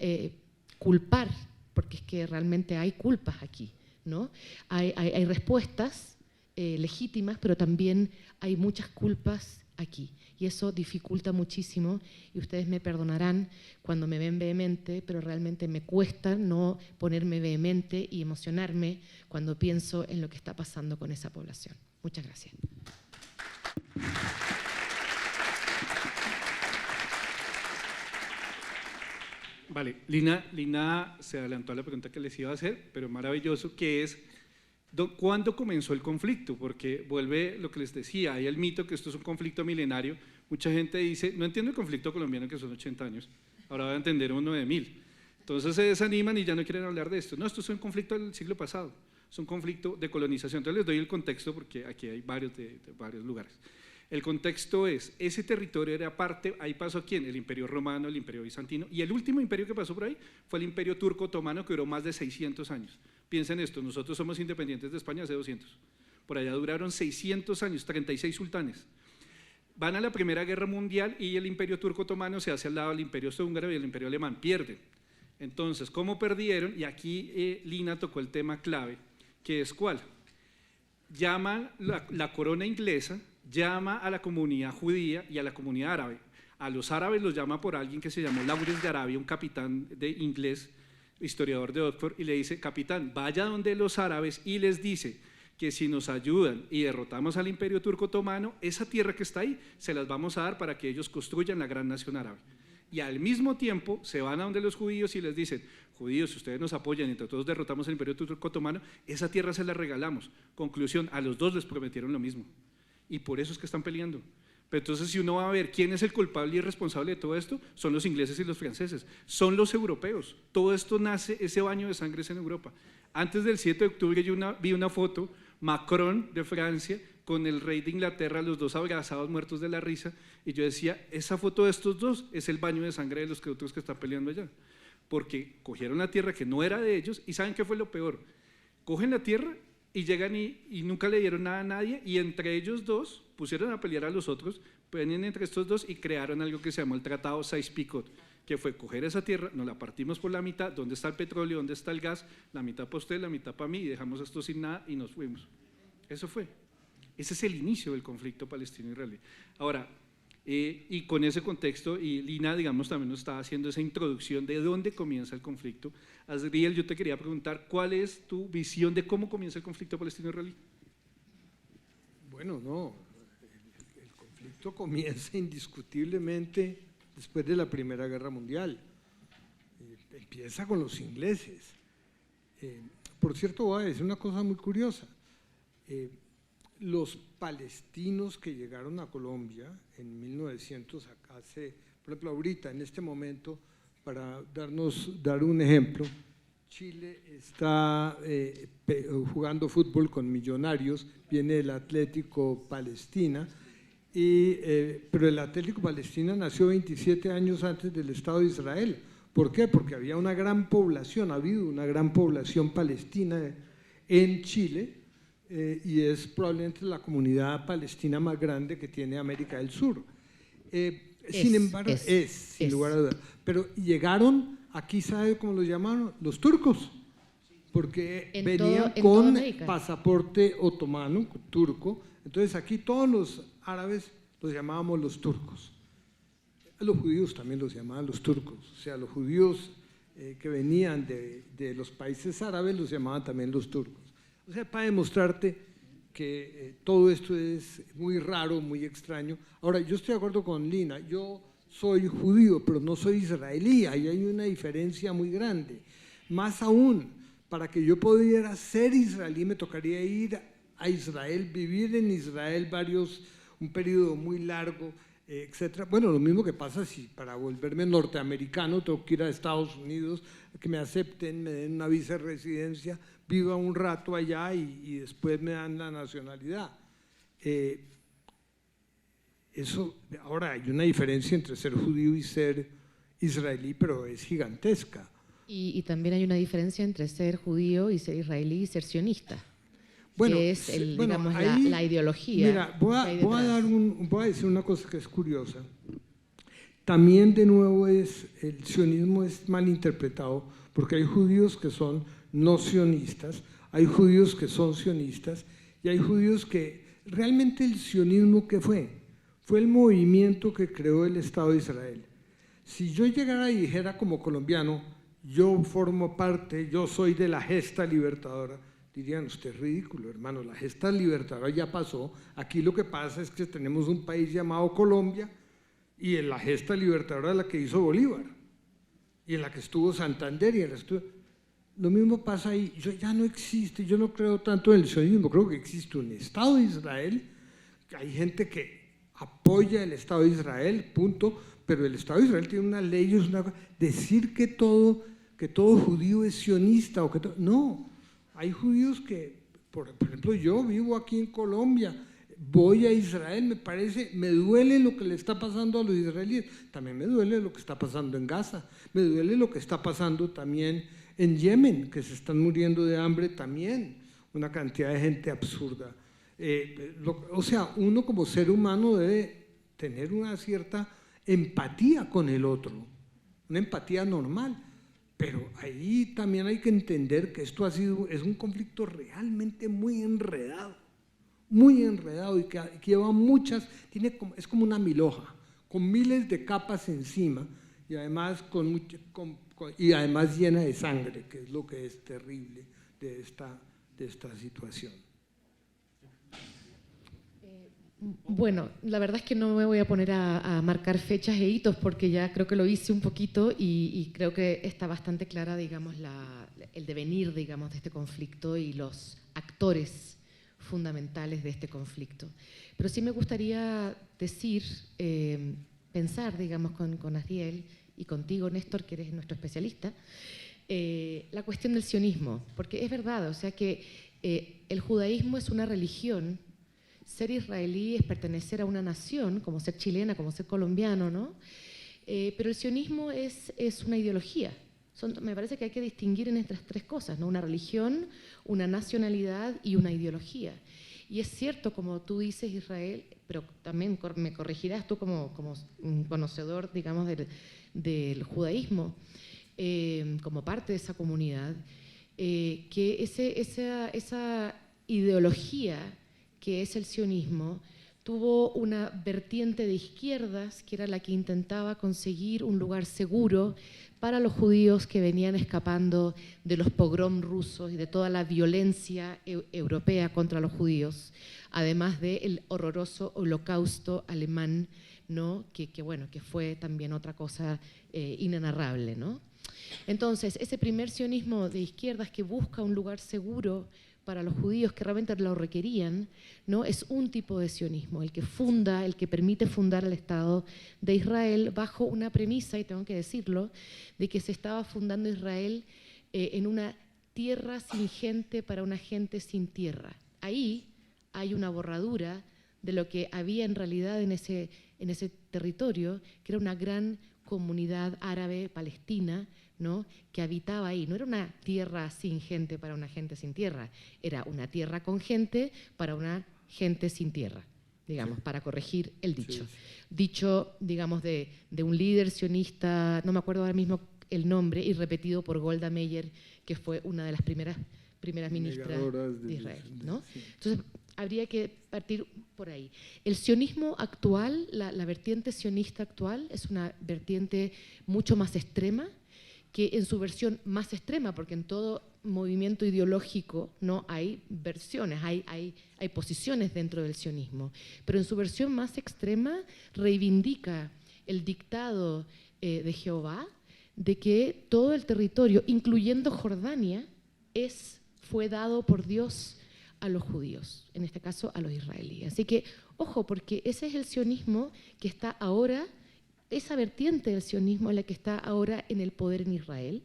culpar, porque es que realmente hay culpas aquí, ¿no? Hay respuestas legítimas, pero también hay muchas culpas aquí. Y eso dificulta muchísimo, y ustedes me perdonarán cuando me ven vehemente, pero realmente me cuesta no ponerme vehemente y emocionarme cuando pienso en lo que está pasando con esa población. Muchas gracias. Vale, Lina se adelantó a la pregunta que les iba a hacer, pero maravilloso, que es ¿cuándo comenzó el conflicto? Porque vuelve lo que les decía, hay el mito que esto es un conflicto milenario. Mucha gente dice, no entiendo el conflicto colombiano que son 80 años, ahora voy a entender uno de 1000. Entonces se desaniman y ya no quieren hablar de esto. No, esto es un conflicto del siglo pasado, es un conflicto de colonización. Entonces les doy el contexto porque aquí hay varios de varios lugares. El contexto es, ese territorio era parte, ahí pasó ¿quién? El Imperio Romano, el Imperio Bizantino, y el último imperio que pasó por ahí fue el Imperio Turco Otomano, que duró más de 600 años. Piensen esto, nosotros somos independientes de España hace 200, por allá duraron 600 años, 36 sultanes. Van a la Primera Guerra Mundial y el Imperio Turco Otomano se hace al lado del Imperio Austrohúngaro y el Imperio Alemán, pierden. Entonces, ¿cómo perdieron? Y aquí Lina tocó el tema clave, que es ¿cuál? Llaman la corona inglesa, llama a la comunidad judía y a la comunidad árabe. A los árabes los llama por alguien que se llamó Lawrence de Arabia, un capitán de inglés, historiador de Oxford, y le dice, capitán, vaya donde los árabes y les dice que si nos ayudan y derrotamos al Imperio Turco Otomano, esa tierra que está ahí se las vamos a dar para que ellos construyan la gran nación árabe. Y al mismo tiempo se van a donde los judíos y les dicen, judíos, si ustedes nos apoyan y entre todos derrotamos al Imperio Turco Otomano, esa tierra se la regalamos. Conclusión, a los dos les prometieron lo mismo. Y por eso es que están peleando. Pero entonces si uno va a ver quién es el culpable y responsable de todo esto, son los ingleses y los franceses, son los europeos. Todo esto nace, ese baño de sangre es en Europa. Antes del 7 de octubre yo vi una foto, Macron de Francia con el rey de Inglaterra, los dos abrazados muertos de la risa, y yo decía, esa foto de estos dos es el baño de sangre de los otros que están peleando allá, porque cogieron la tierra que no era de ellos, y ¿saben qué fue lo peor? Cogen la tierra y llegan y nunca le dieron nada a nadie, y entre ellos dos pusieron a pelear a los otros, venían entre estos dos y crearon algo que se llamó el Tratado Sykes-Picot, que fue coger esa tierra, nos la partimos por la mitad, ¿dónde está el petróleo, dónde está el gas? La mitad para usted, la mitad para mí, y dejamos esto sin nada y nos fuimos. Eso fue. Ese es el inicio del conflicto palestino-israelí. Ahora, y con ese contexto, y Lina, digamos, también nos estaba haciendo esa introducción de dónde comienza el conflicto. Azriel, yo te quería preguntar, ¿cuál es tu visión de cómo comienza el conflicto palestino-israelí? Bueno, no, el conflicto comienza indiscutiblemente después de la Primera Guerra Mundial. Empieza con los ingleses. Por cierto, voy a decir una cosa muy curiosa. Los palestinos que llegaron a Colombia en 1900, por ejemplo, ahorita, en este momento, para dar un ejemplo, Chile está jugando fútbol con Millonarios, viene el Atlético Palestina, pero el Atlético Palestina nació 27 años antes del Estado de Israel. ¿Por qué? Porque había una gran población, ha habido una gran población palestina en Chile, y es probablemente la comunidad palestina más grande que tiene América del Sur. Sin embargo, sin lugar a dudas. Pero llegaron, aquí ¿sabe cómo los llamaron? Los turcos, porque venían con pasaporte otomano, turco. Entonces aquí todos los árabes los llamábamos los turcos. A los judíos también los llamaban los turcos, o sea, los judíos que venían de los países árabes los llamaban también los turcos. O sea, para demostrarte que todo esto es muy raro, muy extraño. Ahora, yo estoy de acuerdo con Lina, yo soy judío, pero no soy israelí, ahí hay una diferencia muy grande. Más aún, para que yo pudiera ser israelí me tocaría ir a Israel, vivir en Israel un periodo muy largo, etcétera. Bueno, lo mismo que pasa si para volverme norteamericano tengo que ir a Estados Unidos, que me acepten, me den una visa de residencia, viva un rato allá y después me dan la nacionalidad. Ahora hay una diferencia entre ser judío y ser israelí, pero es gigantesca. Y también hay una diferencia entre ser judío y ser israelí y ser sionista. Bueno, que es digamos, ahí, la ideología. Mira, voy a decir una cosa que es curiosa. También, de nuevo, el sionismo es mal interpretado, porque hay judíos que son no sionistas, hay judíos que son sionistas, y hay judíos que realmente el sionismo, ¿qué fue? Fue el movimiento que creó el Estado de Israel. Si yo llegara y dijera como colombiano, yo formo parte, yo soy de la gesta libertadora, dirían, usted es ridículo, hermano, la gesta libertadora ya pasó, aquí lo que pasa es que tenemos un país llamado Colombia y en la gesta libertadora la que hizo Bolívar. y en la que estuvo Santander y en la que estuvo… Lo mismo pasa ahí, ya no existe, yo no creo tanto en el sionismo, creo que existe un Estado de Israel, que hay gente que apoya el Estado de Israel, punto, pero el Estado de Israel tiene una ley, es una… Decir que todo judío es sionista, o que no, hay judíos que, por ejemplo, yo vivo aquí en Colombia, voy a Israel, me duele lo que le está pasando a los israelíes, también me duele lo que está pasando en Gaza, me duele lo que está pasando también en Yemen, que se están muriendo de hambre también, una cantidad de gente absurda. O sea, uno como ser humano debe tener una cierta empatía con el otro, una empatía normal, pero ahí también hay que entender que esto es un conflicto realmente muy enredado y que lleva es como una milhoja, con miles de capas encima y además, y además llena de sangre, que es lo que es terrible de esta situación. Bueno, la verdad es que no me voy a poner a marcar fechas e hitos porque ya creo que lo hice un poquito y creo que está bastante clara, digamos, el devenir, digamos, de este conflicto y los actores fundamentales de este conflicto. Pero sí me gustaría decir, pensar, digamos, con Asriel y contigo, Néstor, que eres nuestro especialista, la cuestión del sionismo, porque es verdad, o sea que el judaísmo es una religión. Ser israelí es pertenecer a una nación, como ser chilena, como ser colombiano, ¿no? Pero el sionismo es una ideología. Me parece que hay que distinguir en estas tres cosas, ¿no? Una religión, una nacionalidad y una ideología. Y es cierto, como tú dices, Israel, pero también me corregirás tú como un conocedor, digamos, del judaísmo, como parte de esa comunidad, que esa ideología que es el sionismo, tuvo una vertiente de izquierdas, que era la que intentaba conseguir un lugar seguro para los judíos que venían escapando de los pogroms rusos y de toda la violencia europea contra los judíos, además del horroroso holocausto alemán, ¿no? que fue también otra cosa inenarrable, ¿no? Entonces, ese primer sionismo de izquierdas que busca un lugar seguro para los judíos que realmente lo requerían, ¿no? Es un tipo de sionismo, el que permite fundar el Estado de Israel bajo una premisa, y tengo que decirlo, de que se estaba fundando Israel en una tierra sin gente para una gente sin tierra. Ahí hay una borradura de lo que había en realidad en ese territorio, que era una gran comunidad árabe palestina, ¿no? Que habitaba ahí. No era una tierra sin gente para una gente sin tierra, era una tierra con gente para una gente sin tierra, digamos, sí, para corregir el dicho. Sí. Dicho, digamos, de un líder sionista, no me acuerdo ahora mismo el nombre, y repetido por Golda Meir, que fue una de las primeras ministras de Israel, ¿no? Sí. Entonces, habría que partir por ahí. El sionismo actual, la vertiente sionista actual, es una vertiente mucho más extrema, que en su versión más extrema, porque en todo movimiento ideológico no hay versiones, hay posiciones dentro del sionismo, pero en su versión más extrema reivindica el dictado de Jehová de que todo el territorio, incluyendo Jordania, fue dado por Dios a los judíos, en este caso a los israelíes. Así que, ojo, porque ese es el sionismo que está ahora. Esa vertiente del sionismo es la que está ahora en el poder en Israel,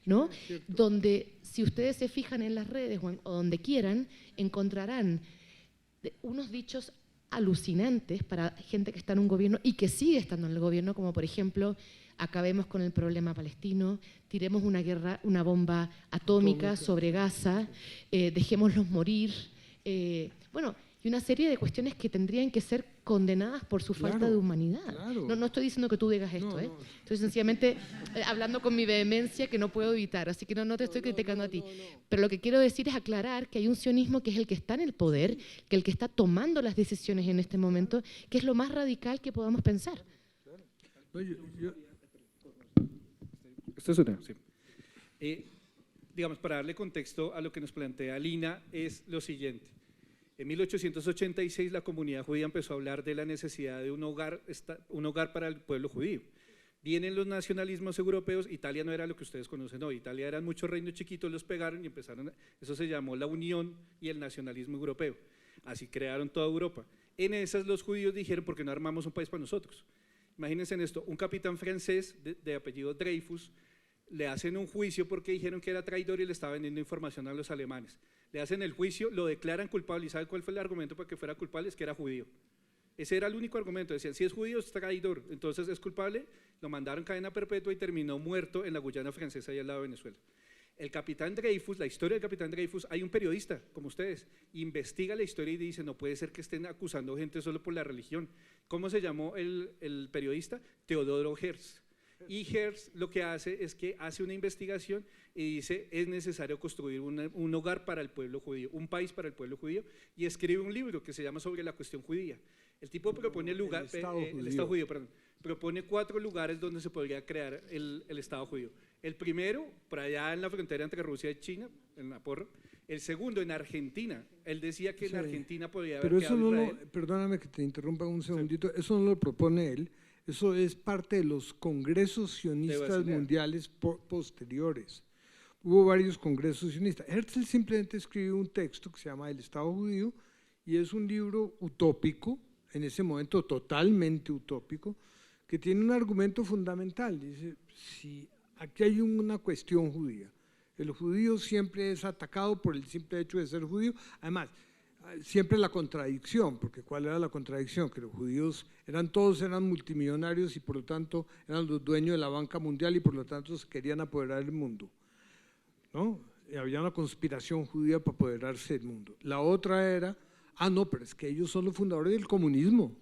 ¿no? Donde, si ustedes se fijan en las redes o donde quieran, encontrarán unos dichos alucinantes para gente que está en un gobierno y que sigue estando en el gobierno, como por ejemplo, acabemos con el problema palestino, tiremos una bomba atómica sobre Gaza, dejémoslos morir, y una serie de cuestiones que tendrían que ser condenadas por su falta de humanidad. Claro. No estoy diciendo que tú digas esto, no. Estoy sencillamente hablando con mi vehemencia que no puedo evitar, así que no te estoy criticando a ti. Pero lo que quiero decir es aclarar que hay un sionismo que es el que está en el poder, que el que está tomando las decisiones en este momento, que es lo más radical que podamos pensar. Esto es una, sí. Digamos, para darle contexto a lo que nos plantea Lina, es lo siguiente. En 1886 la comunidad judía empezó a hablar de la necesidad de un hogar para el pueblo judío. Vienen los nacionalismos europeos, Italia no era lo que ustedes conocen hoy, Italia eran muchos reinos chiquitos, los pegaron y empezaron, eso se llamó la unión y el nacionalismo europeo, así crearon toda Europa. En esas los judíos dijeron, ¿por qué no armamos un país para nosotros? Imagínense en esto, un capitán francés de apellido Dreyfus, le hacen un juicio porque dijeron que era traidor y le estaba vendiendo información a los alemanes. Le hacen el juicio, lo declaran culpable y ¿sabe cuál fue el argumento para que fuera culpable? Es que era judío. Ese era el único argumento, decían, si es judío es traidor, entonces es culpable, lo mandaron cadena perpetua y terminó muerto en la Guyana francesa y al lado de Venezuela. El capitán Dreyfus, la historia del capitán Dreyfus, hay un periodista como ustedes, investiga la historia y dice, no puede ser que estén acusando gente solo por la religión. ¿Cómo se llamó el periodista? Teodoro Herzl. Y Herzl lo que hace es que hace una investigación y dice, es necesario construir un hogar para el pueblo judío, un país para el pueblo judío, y escribe un libro que se llama Sobre la cuestión judía. El tipo propone el Estado judío, propone 4 lugares donde se podría crear el Estado judío. El primero, por allá en la frontera entre Rusia y China, en la Porra. El segundo, en Argentina. Él decía que en Argentina podría haber quedado Israel. Perdóname que te interrumpa un segundito, eso no lo propone él, eso es parte de los congresos sionistas mundiales posteriores. Hubo varios congresos sionistas. Herzl simplemente escribió un texto que se llama El Estado Judío y es un libro utópico, en ese momento totalmente utópico, que tiene un argumento fundamental. Dice, si aquí hay una cuestión judía, el judío siempre es atacado por el simple hecho de ser judío, además, siempre la contradicción, porque ¿cuál era la contradicción? Que los judíos todos eran multimillonarios y por lo tanto eran los dueños de la banca mundial y por lo tanto se querían apoderar del mundo, ¿no? Y había una conspiración judía para apoderarse del mundo. La otra era, no, pero es que ellos son los fundadores del comunismo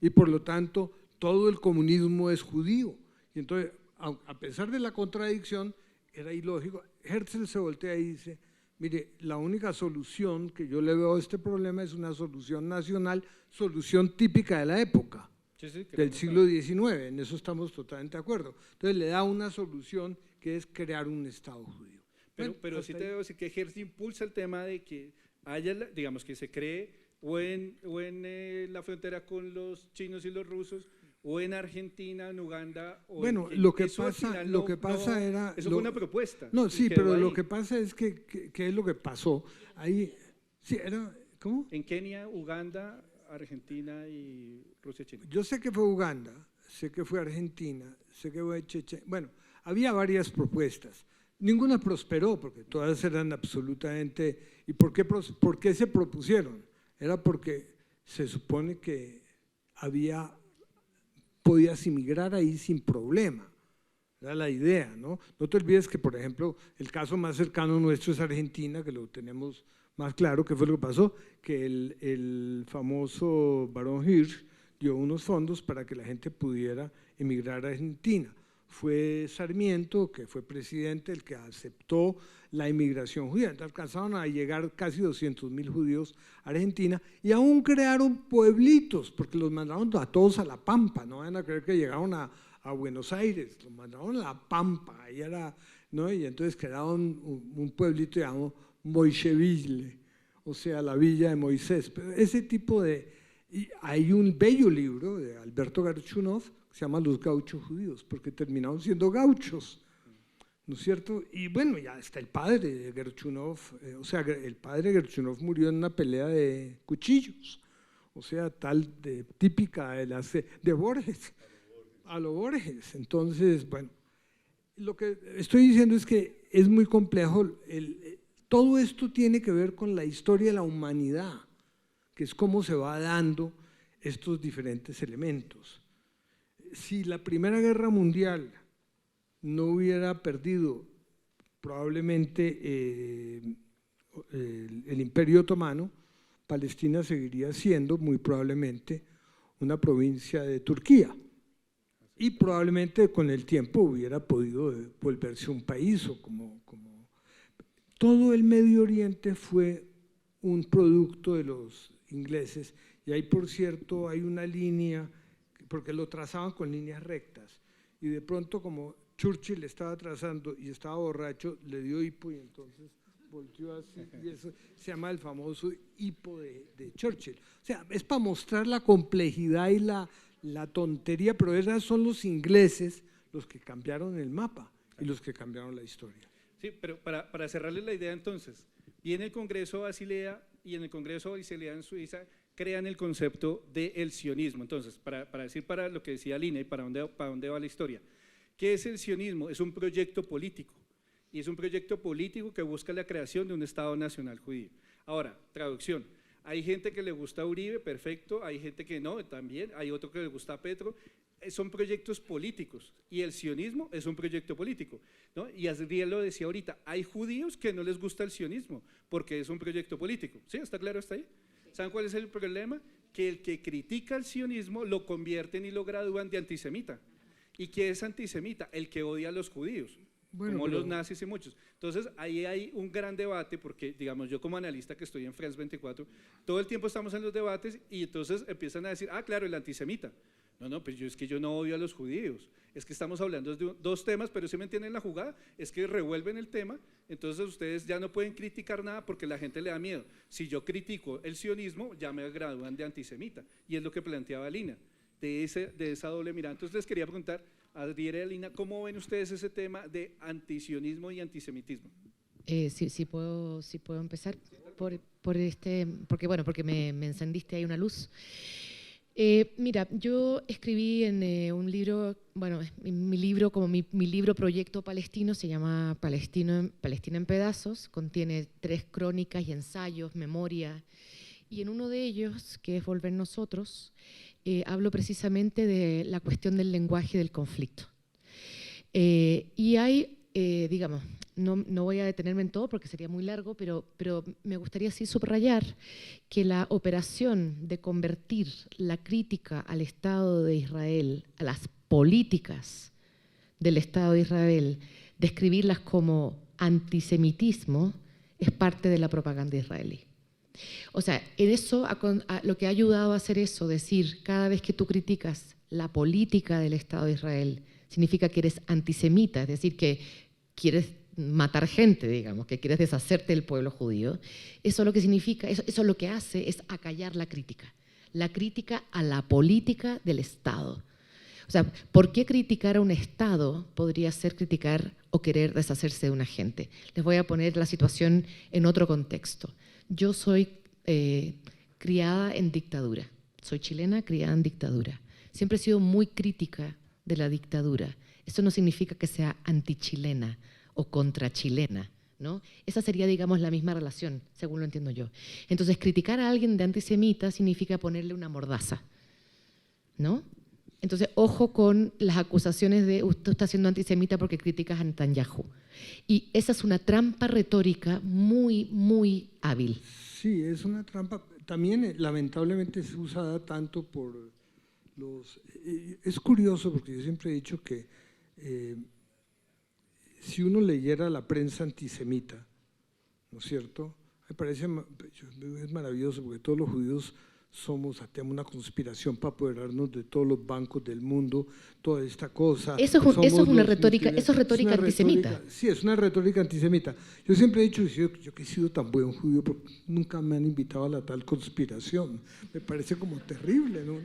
y por lo tanto todo el comunismo es judío. Y entonces, a pesar de la contradicción, era ilógico. Herzl se voltea y dice, mire, la única solución que yo le veo a este problema es una solución nacional, solución típica de la época, del siglo XIX, en eso estamos totalmente de acuerdo. Entonces le da una solución que es crear un Estado judío. Pero sí te debo decir que Herzl impulsa el tema de que haya, digamos, que se cree o en la frontera con los chinos y los rusos, o en Argentina, en Uganda. Bueno, lo que pasa era… Eso fue una propuesta. No, sí, pero lo que pasa es que es lo que pasó. Ahí, sí, era… ¿Cómo? En Kenia, Uganda, Argentina y Rusia, China. Yo sé que fue Uganda, sé que fue Argentina, sé que fue Chechenia. Bueno, había varias propuestas. Ninguna prosperó porque todas eran absolutamente… ¿Y por qué se propusieron? Era porque se supone que podías inmigrar ahí sin problema, era la idea, ¿no? No te olvides que, por ejemplo, el caso más cercano nuestro es Argentina, que lo tenemos más claro. ¿Qué fue lo que pasó? Que el famoso Barón Hirsch dio unos fondos para que la gente pudiera emigrar a Argentina. Fue Sarmiento, que fue presidente, el que aceptó la inmigración judía. Entonces alcanzaron a llegar casi 200.000 judíos a Argentina y aún crearon pueblitos, porque los mandaron a todos a La Pampa, no van a creer que llegaron a Buenos Aires, los mandaron a La Pampa, ahí era, ¿no? Y entonces crearon un pueblito llamado Moisheville, o sea, la villa de Moisés. Pero ese tipo de… Y hay un bello libro de Alberto Gerchunov que se llama Los gauchos judíos, porque terminaron siendo gauchos, ¿no es cierto? Y bueno, ya está el padre de Gerchunov, o sea, el padre de Gerchunov murió en una pelea de cuchillos, o sea, típica de Borges, a lo Borges. Entonces, bueno, lo que estoy diciendo es que es muy complejo, todo esto tiene que ver con la historia de la humanidad, que es cómo se va dando estos diferentes elementos. Si la Primera Guerra Mundial no hubiera perdido probablemente el Imperio Otomano, Palestina seguiría siendo muy probablemente una provincia de Turquía y probablemente con el tiempo hubiera podido volverse un país o como todo el Medio Oriente fue un producto de los ingleses y ahí, por cierto, hay una línea, porque lo trazaban con líneas rectas y de pronto como Churchill estaba trazando y estaba borracho, le dio hipo y entonces volteó así y eso se llama el famoso hipo de Churchill. O sea, es para mostrar la complejidad y la tontería, pero esos son los ingleses los que cambiaron el mapa y los que cambiaron la historia. Sí, pero para cerrarles la idea entonces, viene el Congreso Basilea y en el Congreso Basilea en Suiza crean el concepto del sionismo. Entonces, para decir para lo que decía Lina y para dónde va la historia, ¿qué es el sionismo? Es un proyecto político y es un proyecto político que busca la creación de un Estado nacional judío. Ahora, traducción. Hay gente que le gusta a Uribe, perfecto, hay gente que no, también, hay otro que le gusta a Petro, son proyectos políticos y el sionismo es un proyecto político, ¿no? Y Asriel lo decía ahorita, hay judíos que no les gusta el sionismo porque es un proyecto político, ¿sí? ¿Está claro hasta ahí? ¿Saben cuál es el problema? Que el que critica el sionismo lo convierten y lo gradúan de antisemita. ¿Y qué es antisemita? El que odia a los judíos. Bueno, como los nazis y muchos. Entonces, ahí hay un gran debate porque, digamos, yo como analista que estoy en France 24, todo el tiempo estamos en los debates y entonces empiezan a decir, claro, el antisemita. No, pues es que yo no odio a los judíos. Es que estamos hablando de dos temas, pero si me entienden la jugada, es que revuelven el tema, entonces ustedes ya no pueden criticar nada porque la gente le da miedo. Si yo critico el sionismo, ya me gradúan de antisemita. Y es lo que planteaba Lina, de esa doble mirada. Entonces les quería preguntar, Adriel y Lina, ¿cómo ven ustedes ese tema de antisionismo y antisemitismo? Sí puedo empezar porque me encendiste ahí una luz. Mira, yo escribí en un libro, mi libro proyecto palestino se llama Palestina en pedazos, contiene 3 crónicas y ensayos, memoria, y en uno de ellos, que es Volver Nosotros, hablo precisamente de la cuestión del lenguaje del conflicto. Y hay, digamos, no voy a detenerme en todo porque sería muy largo, pero me gustaría sí subrayar que la operación de convertir la crítica al Estado de Israel, a las políticas del Estado de Israel, describirlas como antisemitismo, es parte de la propaganda israelí. O sea, en eso lo que ha ayudado a hacer eso, decir cada vez que tú criticas la política del Estado de Israel, significa que eres antisemita, es decir, que quieres matar gente, digamos, que quieres deshacerte del pueblo judío. Eso lo que significa, eso lo que hace es acallar la crítica a la política del Estado. O sea, ¿por qué criticar a un Estado podría ser criticar o querer deshacerse de una gente? Les voy a poner la situación en otro contexto. Yo soy criada en dictadura, soy chilena criada en dictadura. Siempre he sido muy crítica de la dictadura. Eso no significa que sea antichilena o contrachilena, ¿no? Esa sería, digamos, la misma relación, según lo entiendo yo. Entonces, criticar a alguien de antisemita significa ponerle una mordaza, ¿no? Entonces, ojo con las acusaciones de usted está siendo antisemita porque criticas a Netanyahu. Y esa es una trampa retórica muy, muy hábil. Sí, es una trampa. También, lamentablemente, es usada tanto por los… Es curioso porque yo siempre he dicho que si uno leyera la prensa antisemita, ¿no es cierto? Me parece es maravilloso porque todos los judíos tenemos una conspiración para apoderarnos de todos los bancos del mundo, toda esta cosa. Eso es una retórica, eso es retórica antisemita. Sí, es una retórica antisemita. Yo siempre he dicho, yo que he sido tan buen judío, porque nunca me han invitado a la tal conspiración. Me parece como terrible, ¿no?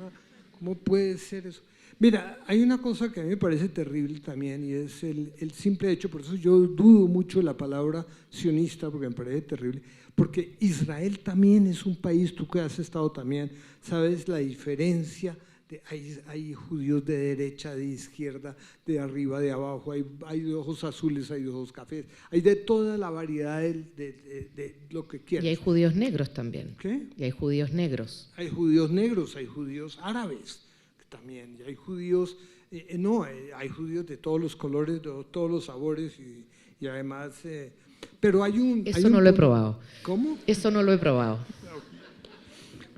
¿Cómo puede ser eso? Mira, hay una cosa que a mí me parece terrible también y es el simple hecho, por eso yo dudo mucho de la palabra sionista, porque me parece terrible, porque Israel también es un país, tú que has estado también, sabes la diferencia, hay judíos de derecha, de izquierda, de arriba, de abajo, hay de ojos azules, hay de ojos cafés, hay de toda la variedad de lo que quieras. Y hay judíos negros también. ¿Qué? Y hay judíos negros. Hay judíos negros, hay judíos árabes también, y hay judíos, hay judíos de todos los colores, de todos los sabores y además, pero hay un… Eso no lo he probado. ¿Cómo? Eso no lo he probado.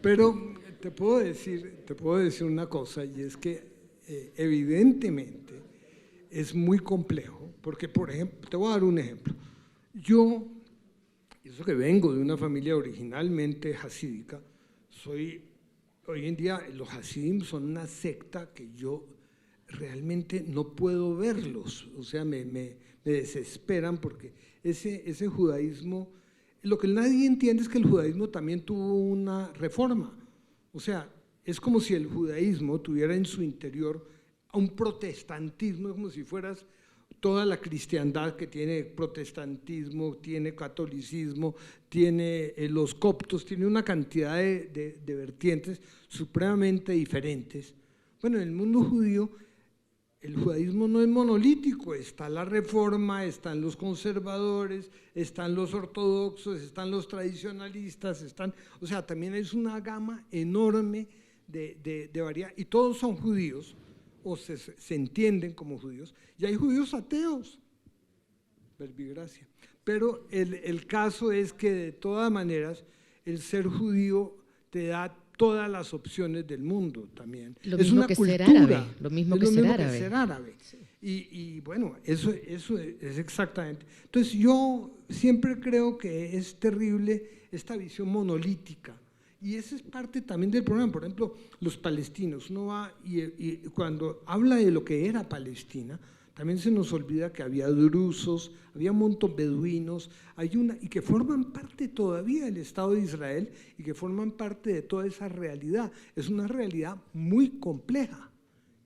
Pero te puedo decir una cosa y es que evidentemente es muy complejo, porque por ejemplo, te voy a dar un ejemplo. Yo, eso que vengo de una familia originalmente hasídica, hoy en día los hasidim son una secta que yo realmente no puedo verlos, o sea, me desesperan porque ese judaísmo, lo que nadie entiende es que el judaísmo también tuvo una reforma, o sea, es como si el judaísmo tuviera en su interior un protestantismo, como si fueras toda la cristiandad que tiene protestantismo, tiene catolicismo, tiene los coptos, tiene una cantidad de vertientes supremamente diferentes. Bueno, en el mundo judío el judaísmo no es monolítico, está la reforma, están los conservadores, están los ortodoxos, están los tradicionalistas, o sea, también es una gama enorme de variedad, y todos son judíos, o se entienden como judíos, y hay judíos ateos, verbigracia. Pero el caso es que de todas maneras el ser judío te da todas las opciones del mundo también. Lo es mismo una que cultura, ser árabe, lo mismo es que lo ser mismo árabe. que ser árabe. Sí. Y bueno, eso es exactamente. Entonces yo siempre creo que es terrible esta visión monolítica. Y esa es parte también del problema. Por ejemplo, los palestinos, uno va y cuando habla de lo que era Palestina, también se nos olvida que había drusos, había un montón de beduinos, y que forman parte todavía del Estado de Israel y que forman parte de toda esa realidad. Es una realidad muy compleja,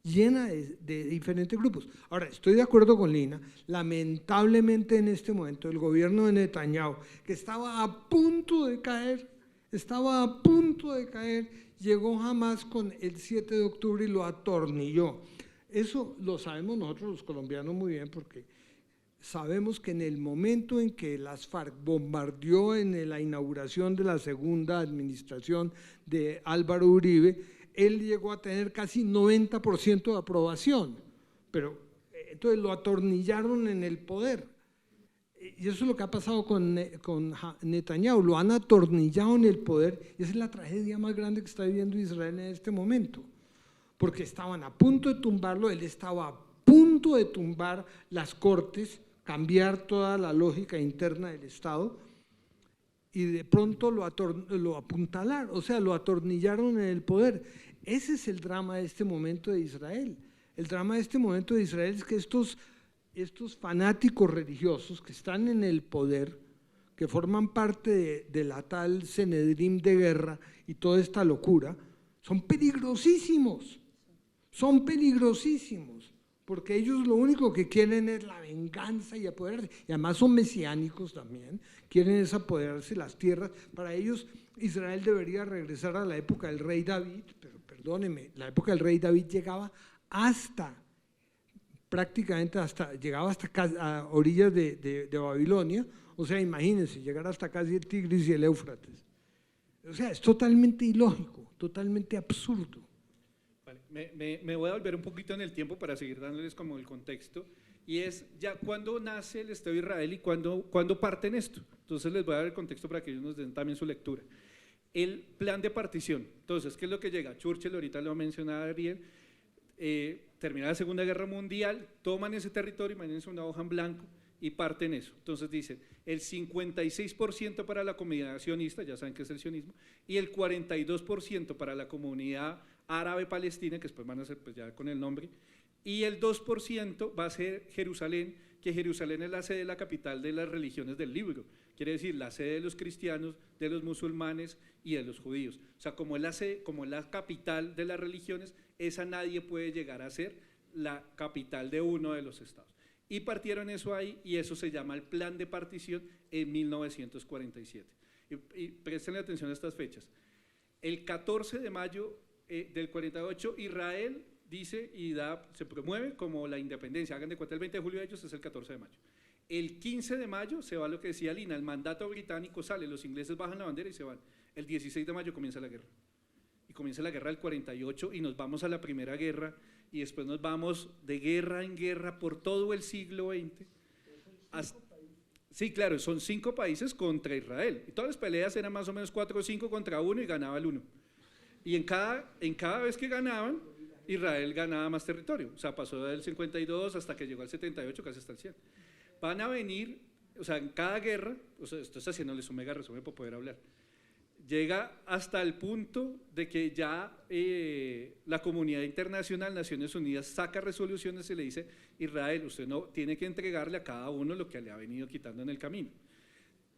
llena de diferentes grupos. Ahora, estoy de acuerdo con Lina, lamentablemente en este momento el gobierno de Netanyahu, que estaba a punto de caer, llegó Hamas con el 7 de octubre y lo atornilló. Eso lo sabemos nosotros los colombianos muy bien, porque sabemos que en el momento en que las FARC bombardeó en la inauguración de la segunda administración de Álvaro Uribe, él llegó a tener casi 90% de aprobación, pero entonces lo atornillaron en el poder. Y eso es lo que ha pasado con Netanyahu, lo han atornillado en el poder, y esa es la tragedia más grande que está viviendo Israel en este momento, porque estaban a punto de tumbarlo, él estaba a punto de tumbar las cortes, cambiar toda la lógica interna del Estado, y de pronto lo apuntalaron, o sea, lo atornillaron en el poder. Ese es el drama de este momento de Israel. El drama de este momento de Israel es que estos fanáticos religiosos que están en el poder, que forman parte de la tal Sanedrín de guerra y toda esta locura, son peligrosísimos, porque ellos lo único que quieren es la venganza y apoderarse, y además son mesiánicos también, quieren es apoderarse de las tierras. Para ellos Israel debería regresar a la época del rey David, pero perdóneme, la época del rey David llegaba llegaba hasta a orillas de Babilonia, o sea, imagínense, llegar hasta casi el Tigris y el Éufrates. O sea, es totalmente ilógico, totalmente absurdo. Vale, me voy a volver un poquito en el tiempo para seguir dándoles como el contexto, y es ya cuándo nace el Estado de Israel y cuándo parten esto. Entonces les voy a dar el contexto para que ellos nos den también su lectura. El plan de partición, entonces, ¿qué es lo que llega? Churchill, ahorita lo mencionaba Ariel, termina la Segunda Guerra Mundial, toman ese territorio, imagínense una hoja en blanco y parten eso. Entonces dicen, el 56% para la comunidad sionista, ya saben qué es el sionismo, y el 42% para la comunidad árabe palestina, que después van a ser pues ya con el nombre, y el 2% va a ser Jerusalén, que Jerusalén es la sede, la capital de las religiones del libro, quiere decir la sede de los cristianos, de los musulmanes y de los judíos. O sea, como es la sede, como es la capital de las religiones, esa nadie puede llegar a ser la capital de uno de los estados. Y partieron eso ahí, y eso se llama el plan de partición en 1947. Y presten atención a estas fechas. El 14 de mayo del 48, Israel dice y se promueve como la independencia. Hagan de cuenta, el 20 de julio de ellos es el 14 de mayo. El 15 de mayo se va lo que decía Lina, el mandato británico sale, los ingleses bajan la bandera y se van. El 16 de mayo comienza la guerra. Y comienza la guerra del 48 y nos vamos a la Primera Guerra, y después nos vamos de guerra en guerra por todo el siglo XX. Sí, claro, son 5 países contra Israel. Y todas las peleas eran más o menos 4 o 5 contra 1 y ganaba el 1. Y en cada vez que ganaban, Israel ganaba más territorio. O sea, pasó del 52 hasta que llegó al 78, casi hasta el 100. Van a venir, o sea, en cada guerra, o sea, esto está haciéndoles un mega resumen para poder hablar, llega hasta el punto de que ya la comunidad internacional, Naciones Unidas, saca resoluciones y le dice, Israel, usted no tiene que entregarle a cada uno lo que le ha venido quitando en el camino.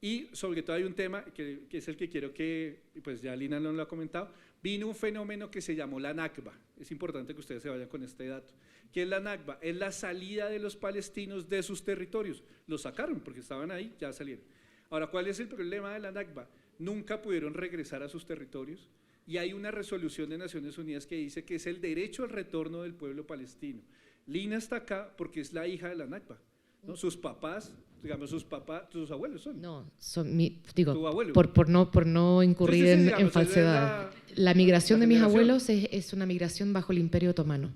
Y sobre todo hay un tema que es el que quiero que, pues ya Lina no lo ha comentado, vino un fenómeno que se llamó la Nakba. Es importante que ustedes se vayan con este dato. ¿Qué es la Nakba? Es la salida de los palestinos de sus territorios. Los sacaron porque estaban ahí, ya salieron. Ahora, ¿cuál es el problema de la Nakba? Nunca pudieron regresar a sus territorios y hay una resolución de Naciones Unidas que dice que es el derecho al retorno del pueblo palestino. Lina está acá porque es la hija de la Nakba, ¿no? Sus papás, digamos, sus abuelos son. No, Tu abuelo. por no incurrir Sí, en digamos, falsedad. La migración la de mis generación. abuelos es una migración bajo el Imperio Otomano.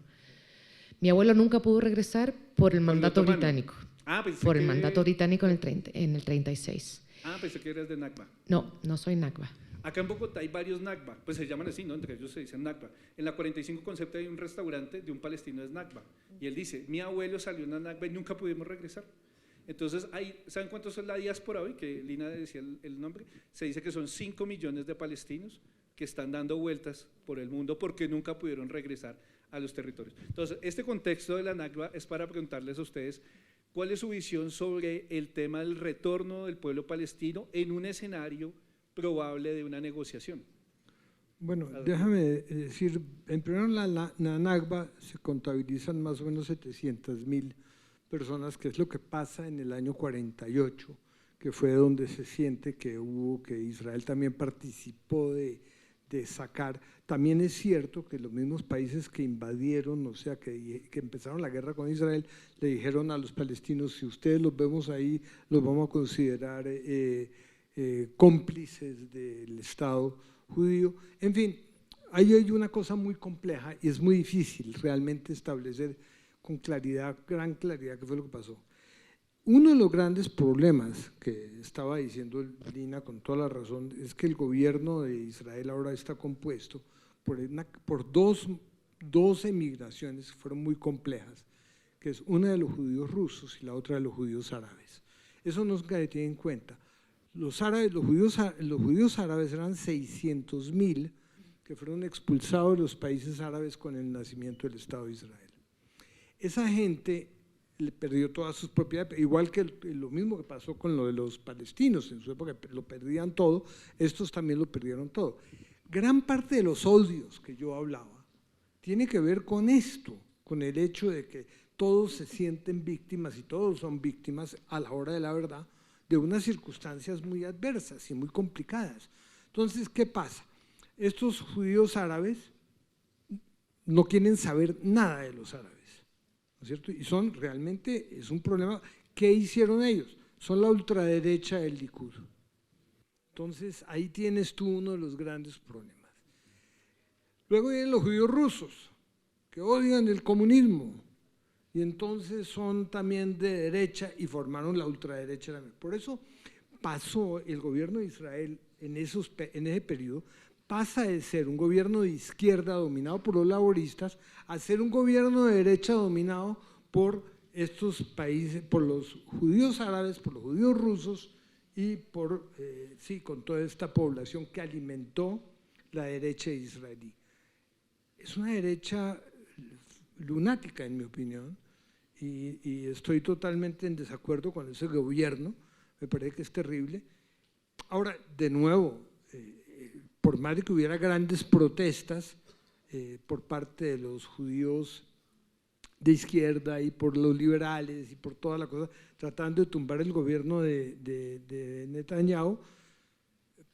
Mi abuelo nunca pudo regresar por el mandato otomano. británico. Pensé Por el que- mandato británico en el 36. Pensé que eras de Nakba. No, no soy Nakba. Acá en Bogotá hay varios Nakba, pues se llaman así, ¿no? Entre ellos se dicen Nakba. En la 45 Concepto hay un restaurante de un palestino es Nakba. Y él dice, mi abuelo salió en una Nakba y nunca pudimos regresar. Entonces, ¿saben cuántos es la diáspora hoy? Que Lina decía el nombre. Se dice que son 5 millones de palestinos que están dando vueltas por el mundo porque nunca pudieron regresar a los territorios. Entonces, este contexto de la Nakba es para preguntarles a ustedes cuál es su visión sobre el tema del retorno del pueblo palestino en un escenario probable de una negociación. Bueno, déjame decir, en primer lugar, la Nakba se contabilizan más o menos 700.000 personas, que es lo que pasa en el año 48, que fue donde se siente que Israel también participó de sacar. También es cierto que los mismos países que invadieron, o sea, que empezaron la guerra con Israel, le dijeron a los palestinos, si ustedes los vemos ahí, los vamos a considerar cómplices del Estado judío. En fin, ahí hay una cosa muy compleja y es muy difícil realmente establecer con claridad, gran claridad, qué fue lo que pasó. Uno de los grandes problemas que estaba diciendo Lina con toda la razón es que el gobierno de Israel ahora está compuesto por dos emigraciones que fueron muy complejas, que es una de los judíos rusos y la otra de los judíos árabes. Eso no se tiene en cuenta. Los judíos árabes eran 600.000 que fueron expulsados de los países árabes con el nacimiento del Estado de Israel. Esa gente le perdió todas sus propiedades, igual que lo mismo que pasó con lo de los palestinos, en su época lo perdían todo, estos también lo perdieron todo. Gran parte de los odios que yo hablaba tiene que ver con esto, con el hecho de que todos se sienten víctimas y todos son víctimas a la hora de la verdad de unas circunstancias muy adversas y muy complicadas. Entonces, ¿qué pasa? Estos judíos árabes no quieren saber nada de los árabes, ¿no es cierto? Y es un problema. ¿Qué hicieron ellos? Son la ultraderecha del Likud. Entonces, ahí tienes tú uno de los grandes problemas. Luego vienen los judíos rusos, que odian el comunismo, y entonces son también de derecha y formaron la ultraderecha también. Por eso pasó el gobierno de Israel en ese periodo, pasa de ser un gobierno de izquierda dominado por los laboristas a ser un gobierno de derecha dominado por estos países, por los judíos árabes, por los judíos rusos y con toda esta población que alimentó la derecha israelí. Es una derecha lunática, en mi opinión, y estoy totalmente en desacuerdo con ese gobierno, me parece que es terrible. Ahora, de nuevo, por más de que hubiera grandes protestas por parte de los judíos de izquierda y por los liberales y por toda la cosa, tratando de tumbar el gobierno de Netanyahu,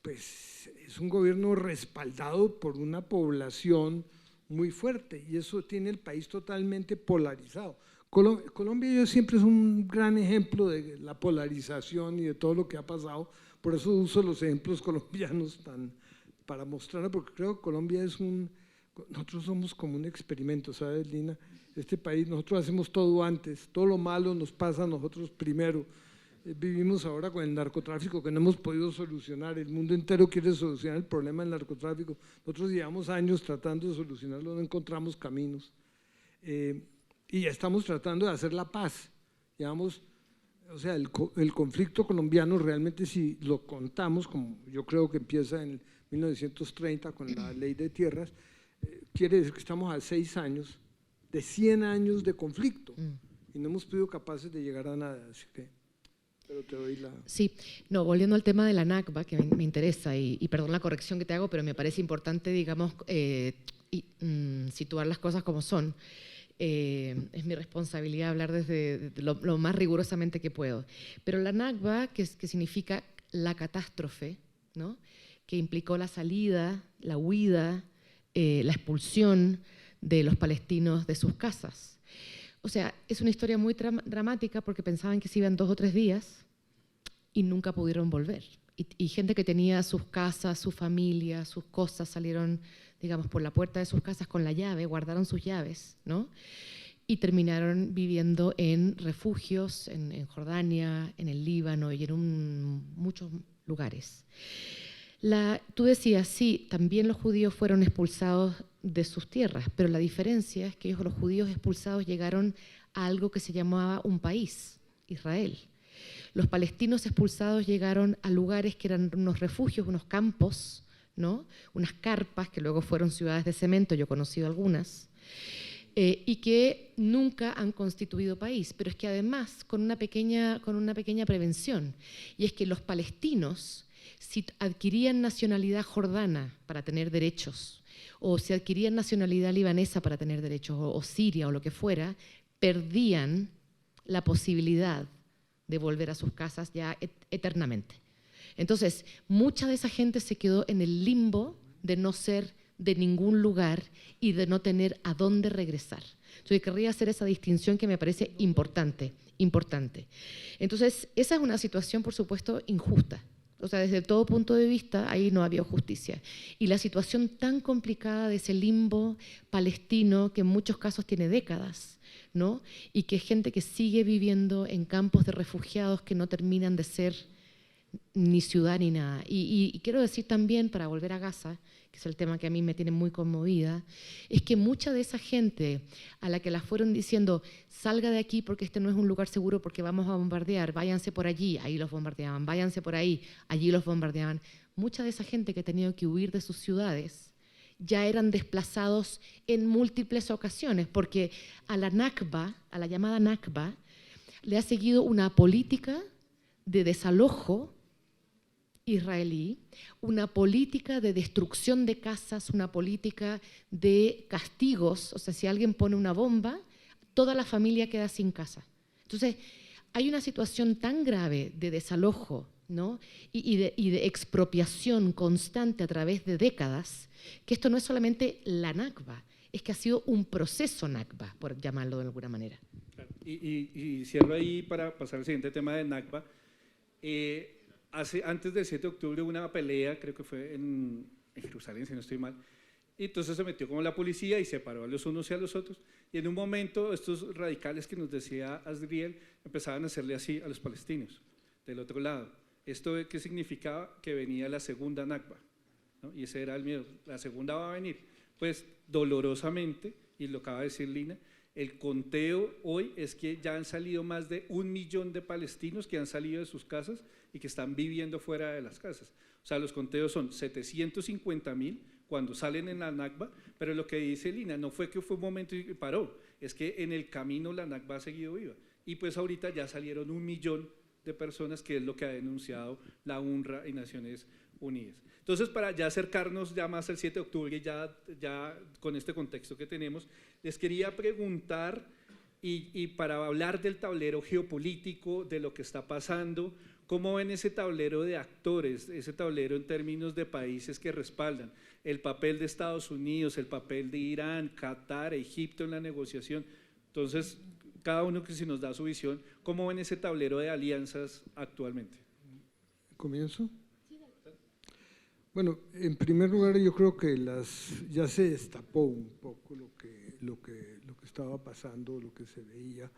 pues es un gobierno respaldado por una población muy fuerte y eso tiene el país totalmente polarizado. Colombia siempre es un gran ejemplo de la polarización y de todo lo que ha pasado, por eso uso los ejemplos colombianos para mostrarlo, porque creo que Colombia nosotros somos como un experimento, ¿sabes, Lina? Este país, nosotros hacemos todo antes, todo lo malo nos pasa a nosotros primero. Vivimos ahora con el narcotráfico que no hemos podido solucionar, el mundo entero quiere solucionar el problema del narcotráfico, nosotros llevamos años tratando de solucionarlo, no encontramos caminos. Y estamos tratando de hacer la paz. O sea, el conflicto colombiano realmente, si lo contamos, como yo creo que empieza en 1930 con la ley de tierras, quiere decir que estamos a 6 años de 100 años de conflicto y no hemos sido capaces de llegar a nada. Así que… pero te doy la… Sí, no, volviendo al tema de la Nakba, que me interesa, y perdón la corrección que te hago, pero me parece importante, digamos, situar las cosas como son. Es mi responsabilidad hablar desde lo más rigurosamente que puedo. Pero la Nakba, que significa la catástrofe, ¿no?, que implicó la salida, la huida, la expulsión de los palestinos de sus casas. O sea, es una historia muy dramática porque pensaban que se iban 2 o 3 días y nunca pudieron volver. Y gente que tenía sus casas, su familia, sus cosas, salieron, digamos, por la puerta de sus casas con la llave, guardaron sus llaves, ¿no?, y terminaron viviendo en refugios en Jordania, en el Líbano y en muchos lugares. Tú decías, sí, también los judíos fueron expulsados de sus tierras, pero la diferencia es que los judíos expulsados llegaron a algo que se llamaba un país, Israel. Los palestinos expulsados llegaron a lugares que eran unos refugios, unos campos, ¿no?, unas carpas que luego fueron ciudades de cemento, yo he conocido algunas, y que nunca han constituido país, pero es que además con una pequeña prevención, y es que los palestinos, si adquirían nacionalidad jordana para tener derechos, o si adquirían nacionalidad libanesa para tener derechos, o siria o lo que fuera, perdían la posibilidad de volver a sus casas ya eternamente. Entonces, mucha de esa gente se quedó en el limbo de no ser de ningún lugar y de no tener a dónde regresar. Yo querría hacer esa distinción que me parece importante. Entonces, esa es una situación, por supuesto, injusta. O sea, desde todo punto de vista, ahí no había justicia. Y la situación tan complicada de ese limbo palestino, que en muchos casos tiene décadas, ¿no?, y que es gente que sigue viviendo en campos de refugiados que no terminan de ser ni ciudad ni nada. Y quiero decir también, para volver a Gaza, que es el tema que a mí me tiene muy conmovida, es que mucha de esa gente a la que la fueron diciendo, salga de aquí porque este no es un lugar seguro porque vamos a bombardear, váyanse por allí, ahí los bombardeaban, váyanse por ahí, allí los bombardeaban. Mucha de esa gente que ha tenido que huir de sus ciudades ya eran desplazados en múltiples ocasiones, porque a la Nakba, a la llamada Nakba, le ha seguido una política de desalojo israelí, una política de destrucción de casas, una política de castigos. O sea, si alguien pone una bomba, toda la familia queda sin casa. Entonces, hay una situación tan grave de desalojo, ¿no?, y de expropiación constante a través de décadas, que esto no es solamente la Nakba, es que ha sido un proceso Nakba, por llamarlo de alguna manera. Y cierro ahí para pasar al siguiente tema de Nakba. Antes del 7 de octubre hubo una pelea, creo que fue en Jerusalén, si no estoy mal, y entonces se metió como la policía y separó a los unos y a los otros, y en un momento estos radicales que nos decía Asriel empezaban a hacerle así a los palestinos, del otro lado. ¿Esto qué significaba? Que venía la segunda Nakba, ¿no? Y ese era el miedo, la segunda va a venir. Pues dolorosamente, y lo acaba de decir Lina, el conteo hoy es que ya han salido más de 1 millón de palestinos que han salido de sus casas y que están viviendo fuera de las casas. O sea, los conteos son 750.000 cuando salen en la Nakba, pero lo que dice Lina no fue que fue un momento y paró, es que en el camino la Nakba ha seguido viva. Y pues ahorita ya salieron 1 millón de personas, que es lo que ha denunciado la UNRWA y Naciones Unidas. Entonces, para ya acercarnos ya más al 7 de octubre, ya con este contexto que tenemos, les quería preguntar, y para hablar del tablero geopolítico, de lo que está pasando, ¿cómo ven ese tablero de actores, ese tablero en términos de países que respaldan? El papel de Estados Unidos, el papel de Irán, Qatar, Egipto en la negociación. Entonces, cada uno que si nos da su visión, ¿cómo ven ese tablero de alianzas actualmente? ¿Comienzo? Bueno, en primer lugar yo creo que ya se destapó un poco lo que estaba pasando, lo que se veía,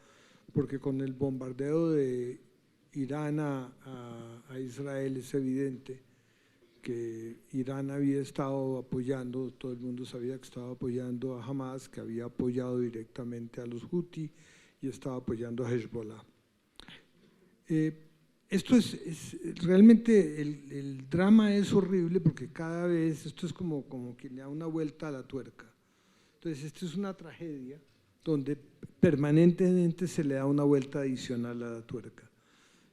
porque con el bombardeo de Irán a Israel es evidente que Irán había estado apoyando, todo el mundo sabía que estaba apoyando a Hamas, que había apoyado directamente a los Houthi y estaba apoyando a Hezbollah. Esto es realmente, el drama es horrible porque cada vez, esto es como que le da una vuelta a la tuerca. Entonces, esto es una tragedia donde permanentemente se le da una vuelta adicional a la tuerca.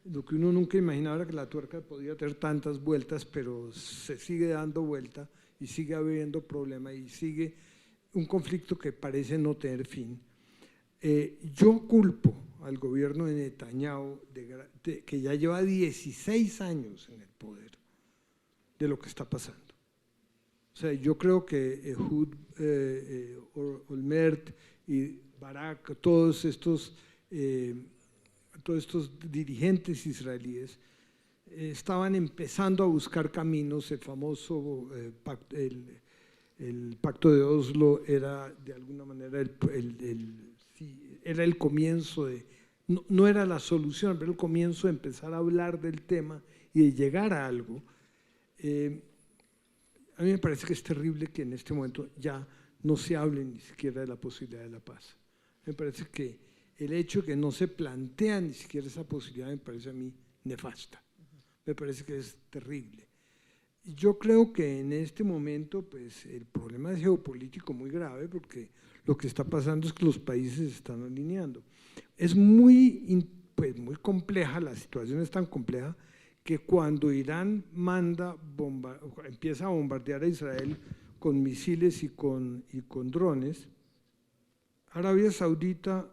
Lo que uno nunca imaginaba era que la tuerca podía tener tantas vueltas, pero se sigue dando vuelta y sigue habiendo problemas y sigue un conflicto que parece no tener fin. Yo culpo al gobierno de Netanyahu, que ya lleva 16 años en el poder, de lo que está pasando. O sea, yo creo que Ehud Olmert y Barak, todos estos dirigentes israelíes estaban empezando a buscar caminos. El famoso el pacto de Oslo era de alguna manera era el comienzo de, no era la solución, pero el comienzo de empezar a hablar del tema y de llegar a algo. A mí me parece que es terrible que en este momento ya no se hable ni siquiera de la posibilidad de la paz. Me parece que el hecho de que no se plantea ni siquiera esa posibilidad me parece a mí nefasta. Me parece que es terrible. Yo creo que en este momento pues, el problema es geopolítico muy grave, porque lo que está pasando es que los países se están alineando. Es muy compleja, la situación es tan compleja que cuando Irán empieza a bombardear a Israel con misiles y con drones, Arabia Saudita,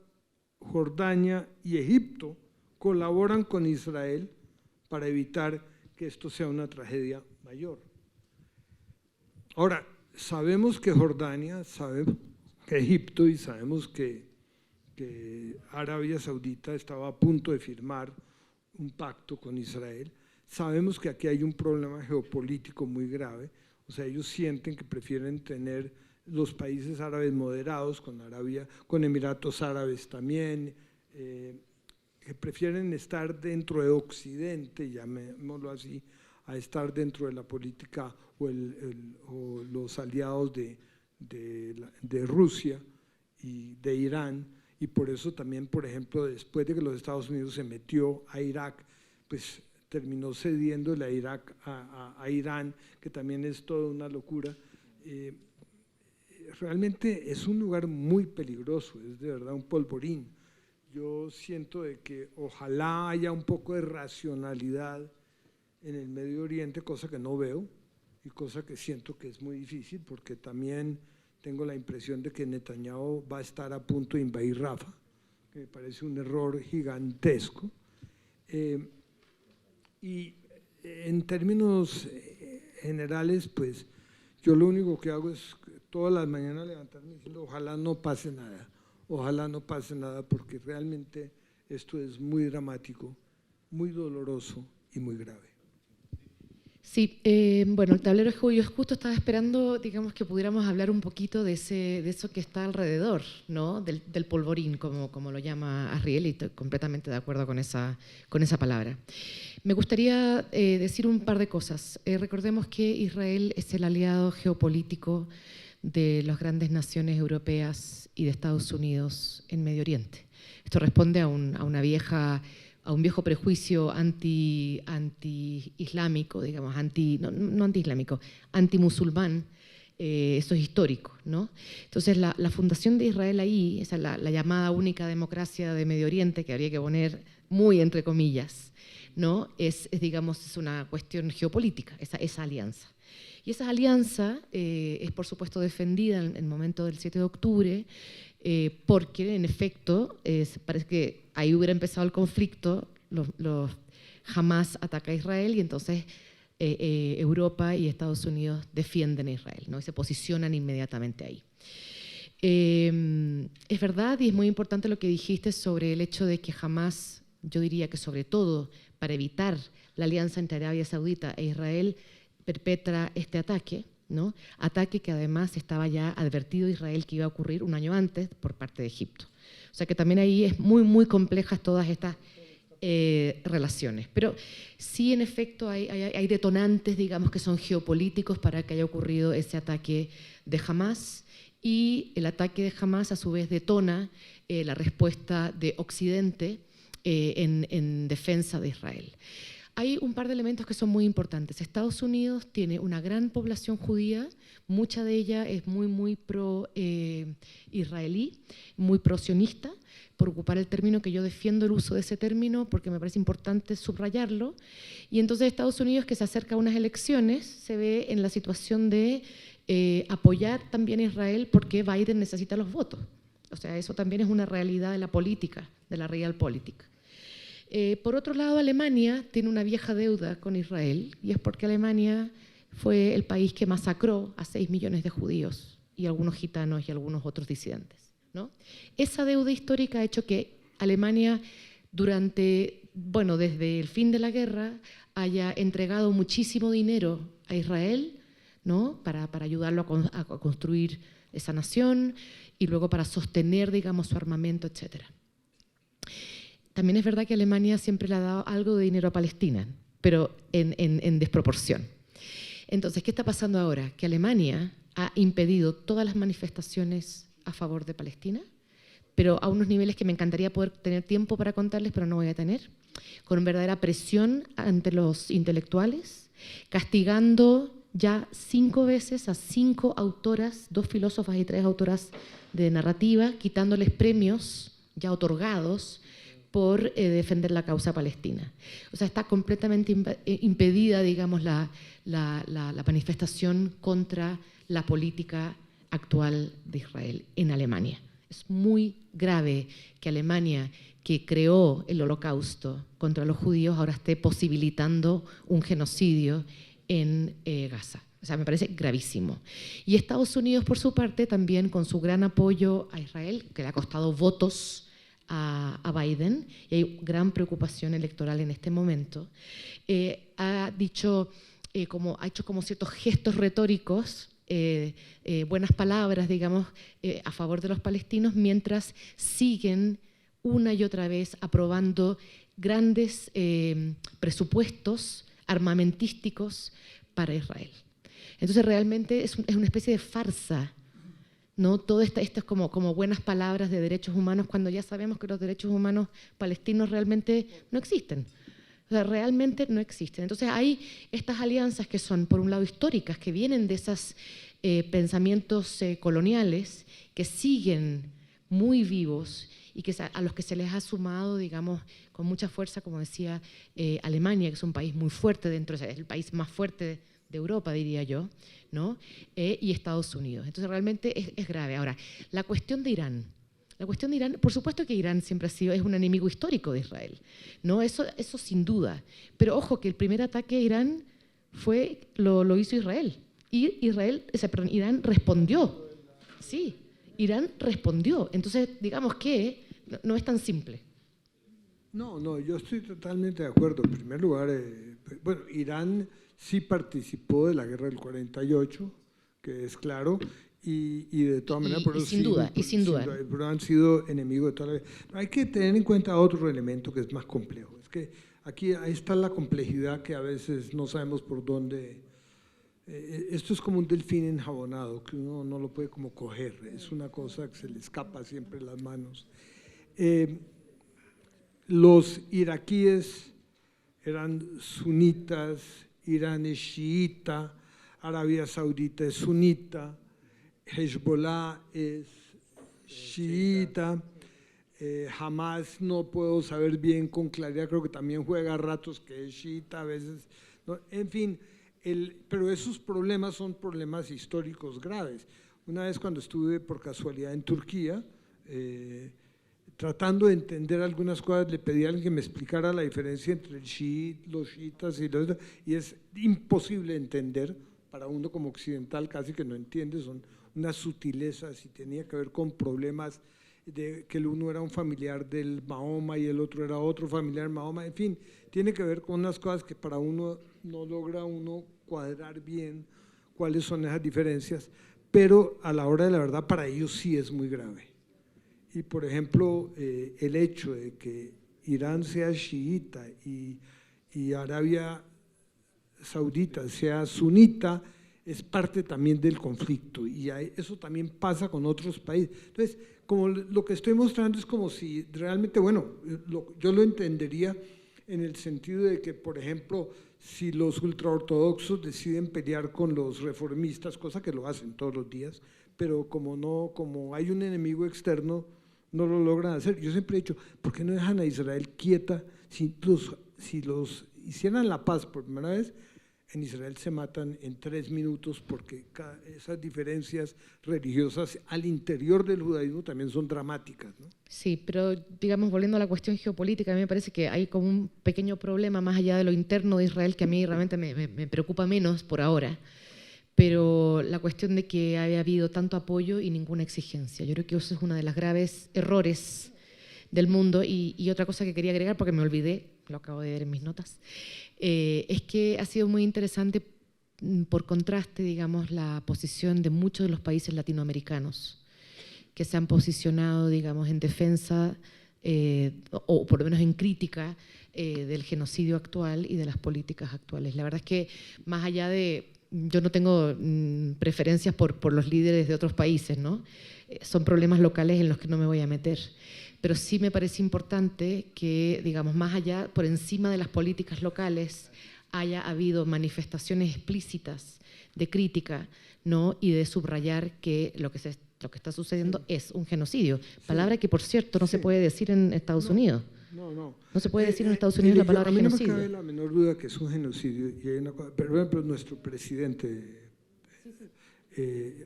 Jordania y Egipto colaboran con Israel para evitar que esto sea una tragedia mayor. Ahora, sabemos que Jordania, sabemos que Egipto y sabemos que Arabia Saudita estaba a punto de firmar un pacto con Israel. Sabemos que aquí hay un problema geopolítico muy grave, o sea, ellos sienten que prefieren tener los países árabes moderados con Emiratos Árabes también, que prefieren estar dentro de Occidente, llamémoslo así, a estar dentro de la política o los aliados de Rusia y de Irán. Y por eso también, por ejemplo, después de que los Estados Unidos se metió a Irak, pues terminó cediéndole a Irak a Irán, que también es toda una locura. Realmente es un lugar muy peligroso, es de verdad un polvorín. Yo siento de que ojalá haya un poco de racionalidad en el Medio Oriente, cosa que no veo y cosa que siento que es muy difícil, porque también tengo la impresión de que Netanyahu va a estar a punto de invadir Rafah, que me parece un error gigantesco. Y en términos generales, pues yo lo único que hago es todas las mañanas levantarme diciendo ojalá no pase nada, porque realmente esto es muy dramático, muy doloroso y muy grave. Sí, bueno, el tablero yo justo estaba esperando, digamos, que pudiéramos hablar un poquito de eso que está alrededor, ¿no? Del polvorín, como lo llama Asriel, y estoy completamente de acuerdo con esa palabra. Me gustaría decir un par de cosas. Recordemos que Israel es el aliado geopolítico de las grandes naciones europeas y de Estados Unidos en Medio Oriente. Esto responde a un viejo prejuicio anti-islámico, digamos, no anti-islámico, anti-musulmán. Eso es histórico, ¿no? Entonces, la fundación de Israel ahí, esa la llamada única democracia de Medio Oriente, que habría que poner muy entre comillas, ¿no? Digamos, es una cuestión geopolítica, esa alianza. Y esa alianza es, por supuesto, defendida en el momento del 7 de octubre, porque, en efecto, parece que ahí hubiera empezado el conflicto, los Hamas ataca a Israel y entonces Europa y Estados Unidos defienden a Israel, ¿no? Y se posicionan inmediatamente ahí. Es verdad y es muy importante lo que dijiste sobre el hecho de que Hamas, yo diría que sobre todo para evitar la alianza entre Arabia Saudita e Israel, perpetra este ataque, ¿no? Ataque que además estaba ya advertido Israel que iba a ocurrir un año antes por parte de Egipto. O sea que también ahí es muy, muy complejas todas estas relaciones. Pero sí, en efecto, hay detonantes, digamos, que son geopolíticos para que haya ocurrido ese ataque de Hamas, y el ataque de Hamas a su vez detona la respuesta de Occidente en defensa de Israel. hay un par de elementos que son muy importantes. Estados Unidos tiene una gran población judía, mucha de ella es muy pro-israelí, muy pro-sionista, por ocupar el término que yo defiendo el uso de ese término porque me parece importante subrayarlo. Y entonces Estados Unidos, que se acerca a unas elecciones, se ve en la situación de apoyar también a Israel porque Biden necesita los votos. O sea, eso también es una realidad de la política, de la realpolitik. Por otro lado, Alemania tiene una vieja deuda con Israel y es porque Alemania fue el país que masacró a 6 millones de judíos y algunos gitanos y algunos otros disidentes, ¿no? Esa deuda histórica ha hecho que Alemania desde el fin de la guerra haya entregado muchísimo dinero a Israel, ¿no? para ayudarlo a construir esa nación y luego para sostener, digamos, su armamento, etc. También es verdad que Alemania siempre le ha dado algo de dinero a Palestina, pero en desproporción. Entonces, ¿qué está pasando ahora? Que Alemania ha impedido todas las manifestaciones a favor de Palestina, pero a unos niveles que me encantaría poder tener tiempo para contarles, pero no voy a tener, con verdadera presión ante los intelectuales, castigando ya 5 veces a 5 autoras, 2 filósofas y 3 autoras de narrativa, quitándoles premios ya otorgados por defender la causa palestina. O sea, está completamente impedida, digamos, la manifestación contra la política actual de Israel en Alemania. Es muy grave que Alemania, que creó el holocausto contra los judíos, ahora esté posibilitando un genocidio en Gaza. O sea, me parece gravísimo. Y Estados Unidos, por su parte, también con su gran apoyo a Israel, que le ha costado votos a Biden, y hay gran preocupación electoral en este momento, ha hecho como ciertos gestos retóricos, buenas palabras, digamos, a favor de los palestinos, mientras siguen una y otra vez aprobando grandes presupuestos armamentísticos para Israel. Entonces realmente es una especie de farsa, ¿no? Todo esto es como buenas palabras de derechos humanos cuando ya sabemos que los derechos humanos palestinos realmente no existen. O sea, realmente no existen. Entonces hay estas alianzas que son, por un lado, históricas, que vienen de esos pensamientos coloniales, que siguen muy vivos y a los que se les ha sumado, digamos, con mucha fuerza, como decía, Alemania, que es un país muy fuerte es el país más fuerte de Europa, diría yo, ¿no? Y Estados Unidos. Entonces realmente es grave. Ahora, la cuestión de Irán, por supuesto que Irán siempre es un enemigo histórico de Israel, ¿no? Eso sin duda. Pero ojo, que el primer ataque a Irán lo hizo Israel. Y Irán respondió. Sí, Irán respondió. Entonces, digamos que no es tan simple. No, yo estoy totalmente de acuerdo. En primer lugar, Irán sí participó de la guerra del 48, que es claro, y de todas maneras, sin duda. Pero han sido enemigos de toda la vida. Hay que tener en cuenta otro elemento que es más complejo. Es que ahí está la complejidad que a veces no sabemos por dónde. Esto es como un delfín enjabonado, que uno no lo puede como coger. Es una cosa que se le escapa siempre de las manos. Los iraquíes eran sunitas, Irán es chiita, Arabia Saudita es sunita, Hezbollah es chiita, Hamas no puedo saber bien con claridad, creo que también juega a ratos que es chiita, a veces, ¿no? En fin, pero esos problemas son problemas históricos graves. Una vez cuando estuve por casualidad en Turquía, tratando de entender algunas cosas, le pedí a alguien que me explicara la diferencia entre los chiitas y es imposible entender para uno como occidental, casi que no entiende, son unas sutilezas y tenía que ver con problemas de que el uno era un familiar del Mahoma y el otro era otro familiar del Mahoma, en fin, tiene que ver con unas cosas que para uno no logra cuadrar bien cuáles son esas diferencias, pero a la hora de la verdad para ellos sí es muy grave. Y por ejemplo, el hecho de que Irán sea chiita y Arabia Saudita sea sunita es parte también del conflicto y eso también pasa con otros países. Entonces, como lo que estoy mostrando es como si realmente, yo lo entendería en el sentido de que, por ejemplo, si los ultraortodoxos deciden pelear con los reformistas, cosa que lo hacen todos los días, pero como hay un enemigo externo, no lo logran hacer. Yo siempre he dicho, ¿por qué no dejan a Israel quieta? Si los hicieran la paz por primera vez, en Israel se matan en 3 minutos, porque esas diferencias religiosas al interior del judaísmo también son dramáticas, ¿no? Sí, pero digamos, volviendo a la cuestión geopolítica, a mí me parece que hay como un pequeño problema más allá de lo interno de Israel, que a mí realmente me preocupa menos por ahora, pero la cuestión de que haya habido tanto apoyo y ninguna exigencia. Yo creo que eso es uno de los graves errores del mundo. Y otra cosa que quería agregar, porque me olvidé, lo acabo de ver en mis notas, es que ha sido muy interesante, por contraste, digamos, la posición de muchos de los países latinoamericanos que se han posicionado, digamos, en defensa o por lo menos en crítica del genocidio actual y de las políticas actuales. La verdad es que más allá de… Yo no tengo preferencias por los líderes de otros países, ¿no? Son problemas locales en los que no me voy a meter. Pero sí me parece importante que, digamos, más allá, por encima de las políticas locales, haya habido manifestaciones explícitas de crítica, ¿no? Y de subrayar que lo que está sucediendo es un genocidio. Palabra que, por cierto, no se puede decir en Estados Unidos. No se puede decir en Estados Unidos la palabra genocidio. A mí no me cabe la menor duda que es un genocidio. Y hay una cosa, por ejemplo, nuestro presidente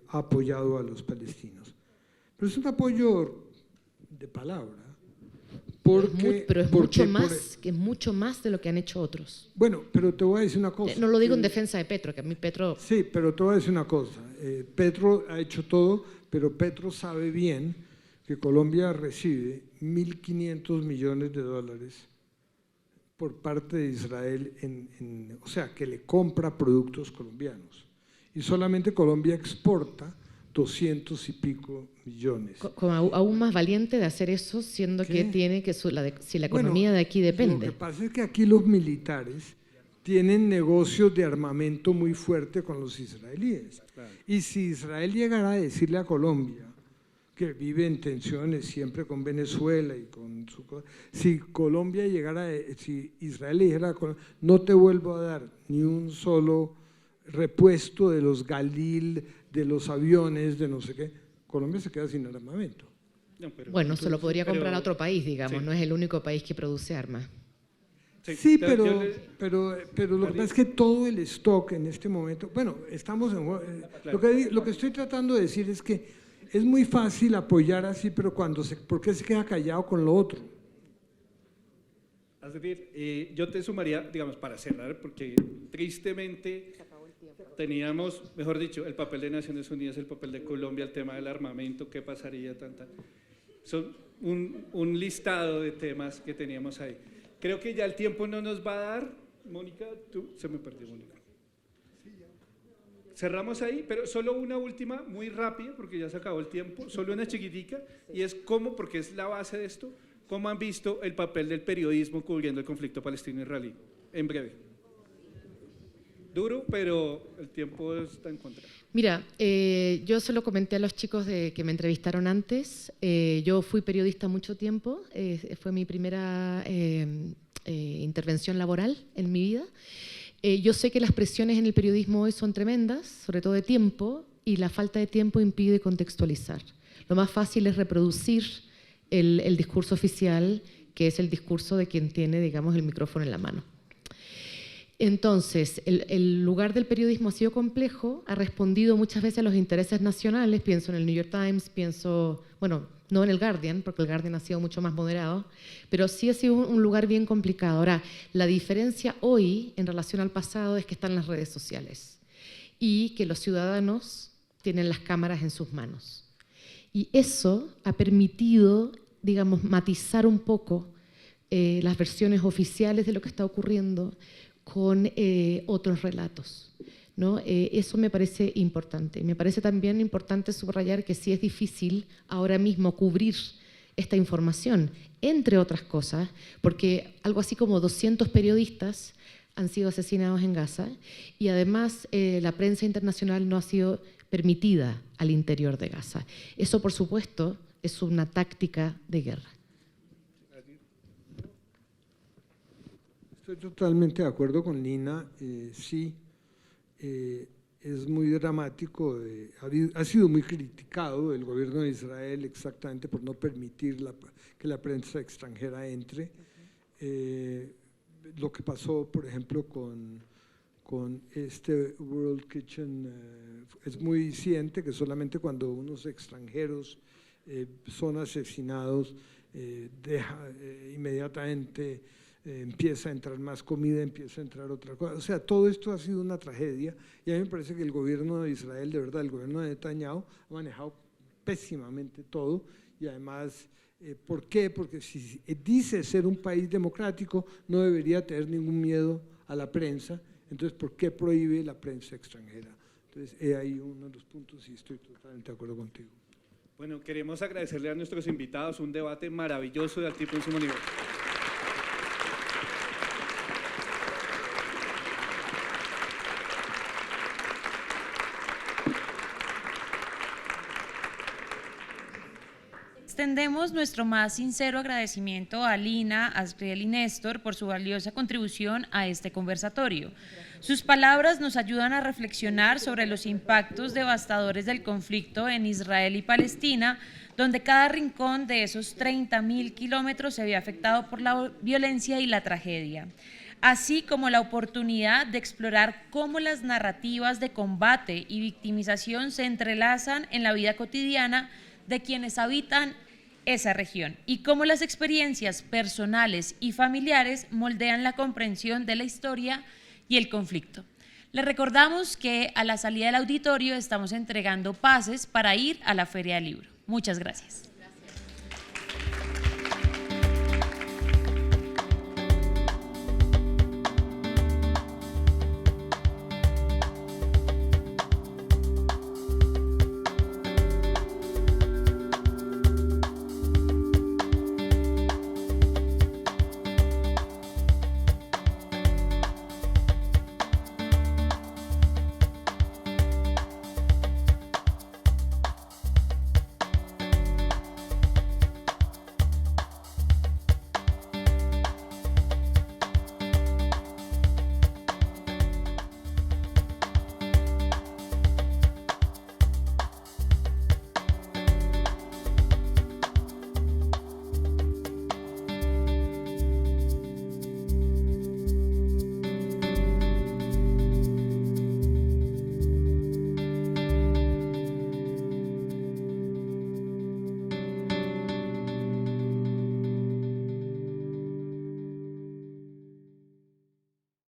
ha apoyado a los palestinos. Pero es un apoyo de palabra. Pero es mucho más de lo que han hecho otros. Bueno, pero te voy a decir una cosa. No lo digo en defensa de Petro, que a mí Petro… Sí, pero te voy a decir una cosa. Petro ha hecho todo, pero Petro sabe bien que Colombia recibe 1.500 millones de dólares por parte de Israel, o sea, que le compra productos colombianos. Y solamente Colombia exporta 200 y pico millones. Aún más valiente de hacer eso, siendo que tiene que si la economía de aquí depende. Lo que pasa es que aquí los militares tienen negocios de armamento muy fuerte con los israelíes. Claro. Y si Israel llegara a decirle a Colombia, que vive en tensiones siempre con Venezuela y con su… Si Israel le dijera a Colombia, no te vuelvo a dar ni un solo repuesto de los Galil, de los aviones, de no sé qué, Colombia se queda sin armamento. No, bueno, se lo podría comprar a otro país, digamos, sí. No es el único país que produce armas. Sí, pero lo que pasa es que todo el stock en este momento, bueno, estamos en… Lo que estoy tratando de decir es que es muy fácil apoyar así, pero ¿por qué se queda callado con lo otro? Es decir, yo te sumaría, digamos, para cerrar, porque tristemente teníamos, mejor dicho, el papel de Naciones Unidas, el papel de Colombia, el tema del armamento, qué pasaría, son un listado de temas que teníamos ahí. Creo que ya el tiempo no nos va a dar. Mónica, se me perdió, Mónica. Cerramos ahí, pero solo una última, muy rápida, porque ya se acabó el tiempo, solo una chiquitica, y es cómo, porque es la base de esto, cómo han visto el papel del periodismo cubriendo el conflicto palestino-israelí, en breve. Duro, pero el tiempo está en contra. Mira, yo se lo comenté a los chicos que me entrevistaron antes. Yo fui periodista mucho tiempo, fue mi primera intervención laboral en mi vida. Yo sé que las presiones en el periodismo hoy son tremendas, sobre todo de tiempo, y la falta de tiempo impide contextualizar. Lo más fácil es reproducir el discurso oficial, que es el discurso de quien tiene, digamos, el micrófono en la mano. Entonces, el lugar del periodismo ha sido complejo, ha respondido muchas veces a los intereses nacionales, pienso en el New York Times, bueno, no en el Guardian, porque el Guardian ha sido mucho más moderado, pero sí ha sido un lugar bien complicado. Ahora, la diferencia hoy en relación al pasado es que están las redes sociales y que los ciudadanos tienen las cámaras en sus manos. Y eso ha permitido, digamos, matizar un poco las versiones oficiales de lo que está ocurriendo con otros relatos, ¿no? Eso me parece importante. Me parece también importante subrayar que sí es difícil ahora mismo cubrir esta información, entre otras cosas, porque algo así como 200 periodistas han sido asesinados en Gaza y además la prensa internacional no ha sido permitida al interior de Gaza. Eso, por supuesto, es una táctica de guerra. Estoy totalmente de acuerdo con Lina, sí, es muy dramático, ha sido muy criticado el gobierno de Israel exactamente por no permitir que la prensa extranjera entre. Lo que pasó, por ejemplo, con este World Kitchen es muy diciente, que solamente cuando unos extranjeros son asesinados, inmediatamente empieza a entrar más comida, empieza a entrar otra cosa. O sea, todo esto ha sido una tragedia y a mí me parece que el gobierno de Israel, de verdad, el gobierno de Netanyahu ha manejado pésimamente todo y además, ¿por qué? Porque si dice ser un país democrático no debería tener ningún miedo a la prensa, entonces ¿por qué prohíbe la prensa extranjera? Entonces, he ahí uno de los puntos y estoy totalmente de acuerdo contigo. Bueno, queremos agradecerle a nuestros invitados, un debate maravilloso de altísimo nivel. Extendemos nuestro más sincero agradecimiento a Lina, Asriel y Néstor por su valiosa contribución a este conversatorio. Sus palabras nos ayudan a reflexionar sobre los impactos devastadores del conflicto en Israel y Palestina, donde cada rincón de esos 30.000 kilómetros se ve afectado por la violencia y la tragedia, así como la oportunidad de explorar cómo las narrativas de combate y victimización se entrelazan en la vida cotidiana de quienes habitan esa región y cómo las experiencias personales y familiares moldean la comprensión de la historia y el conflicto. Les recordamos que a la salida del auditorio estamos entregando pases para ir a la Feria del Libro. Muchas gracias.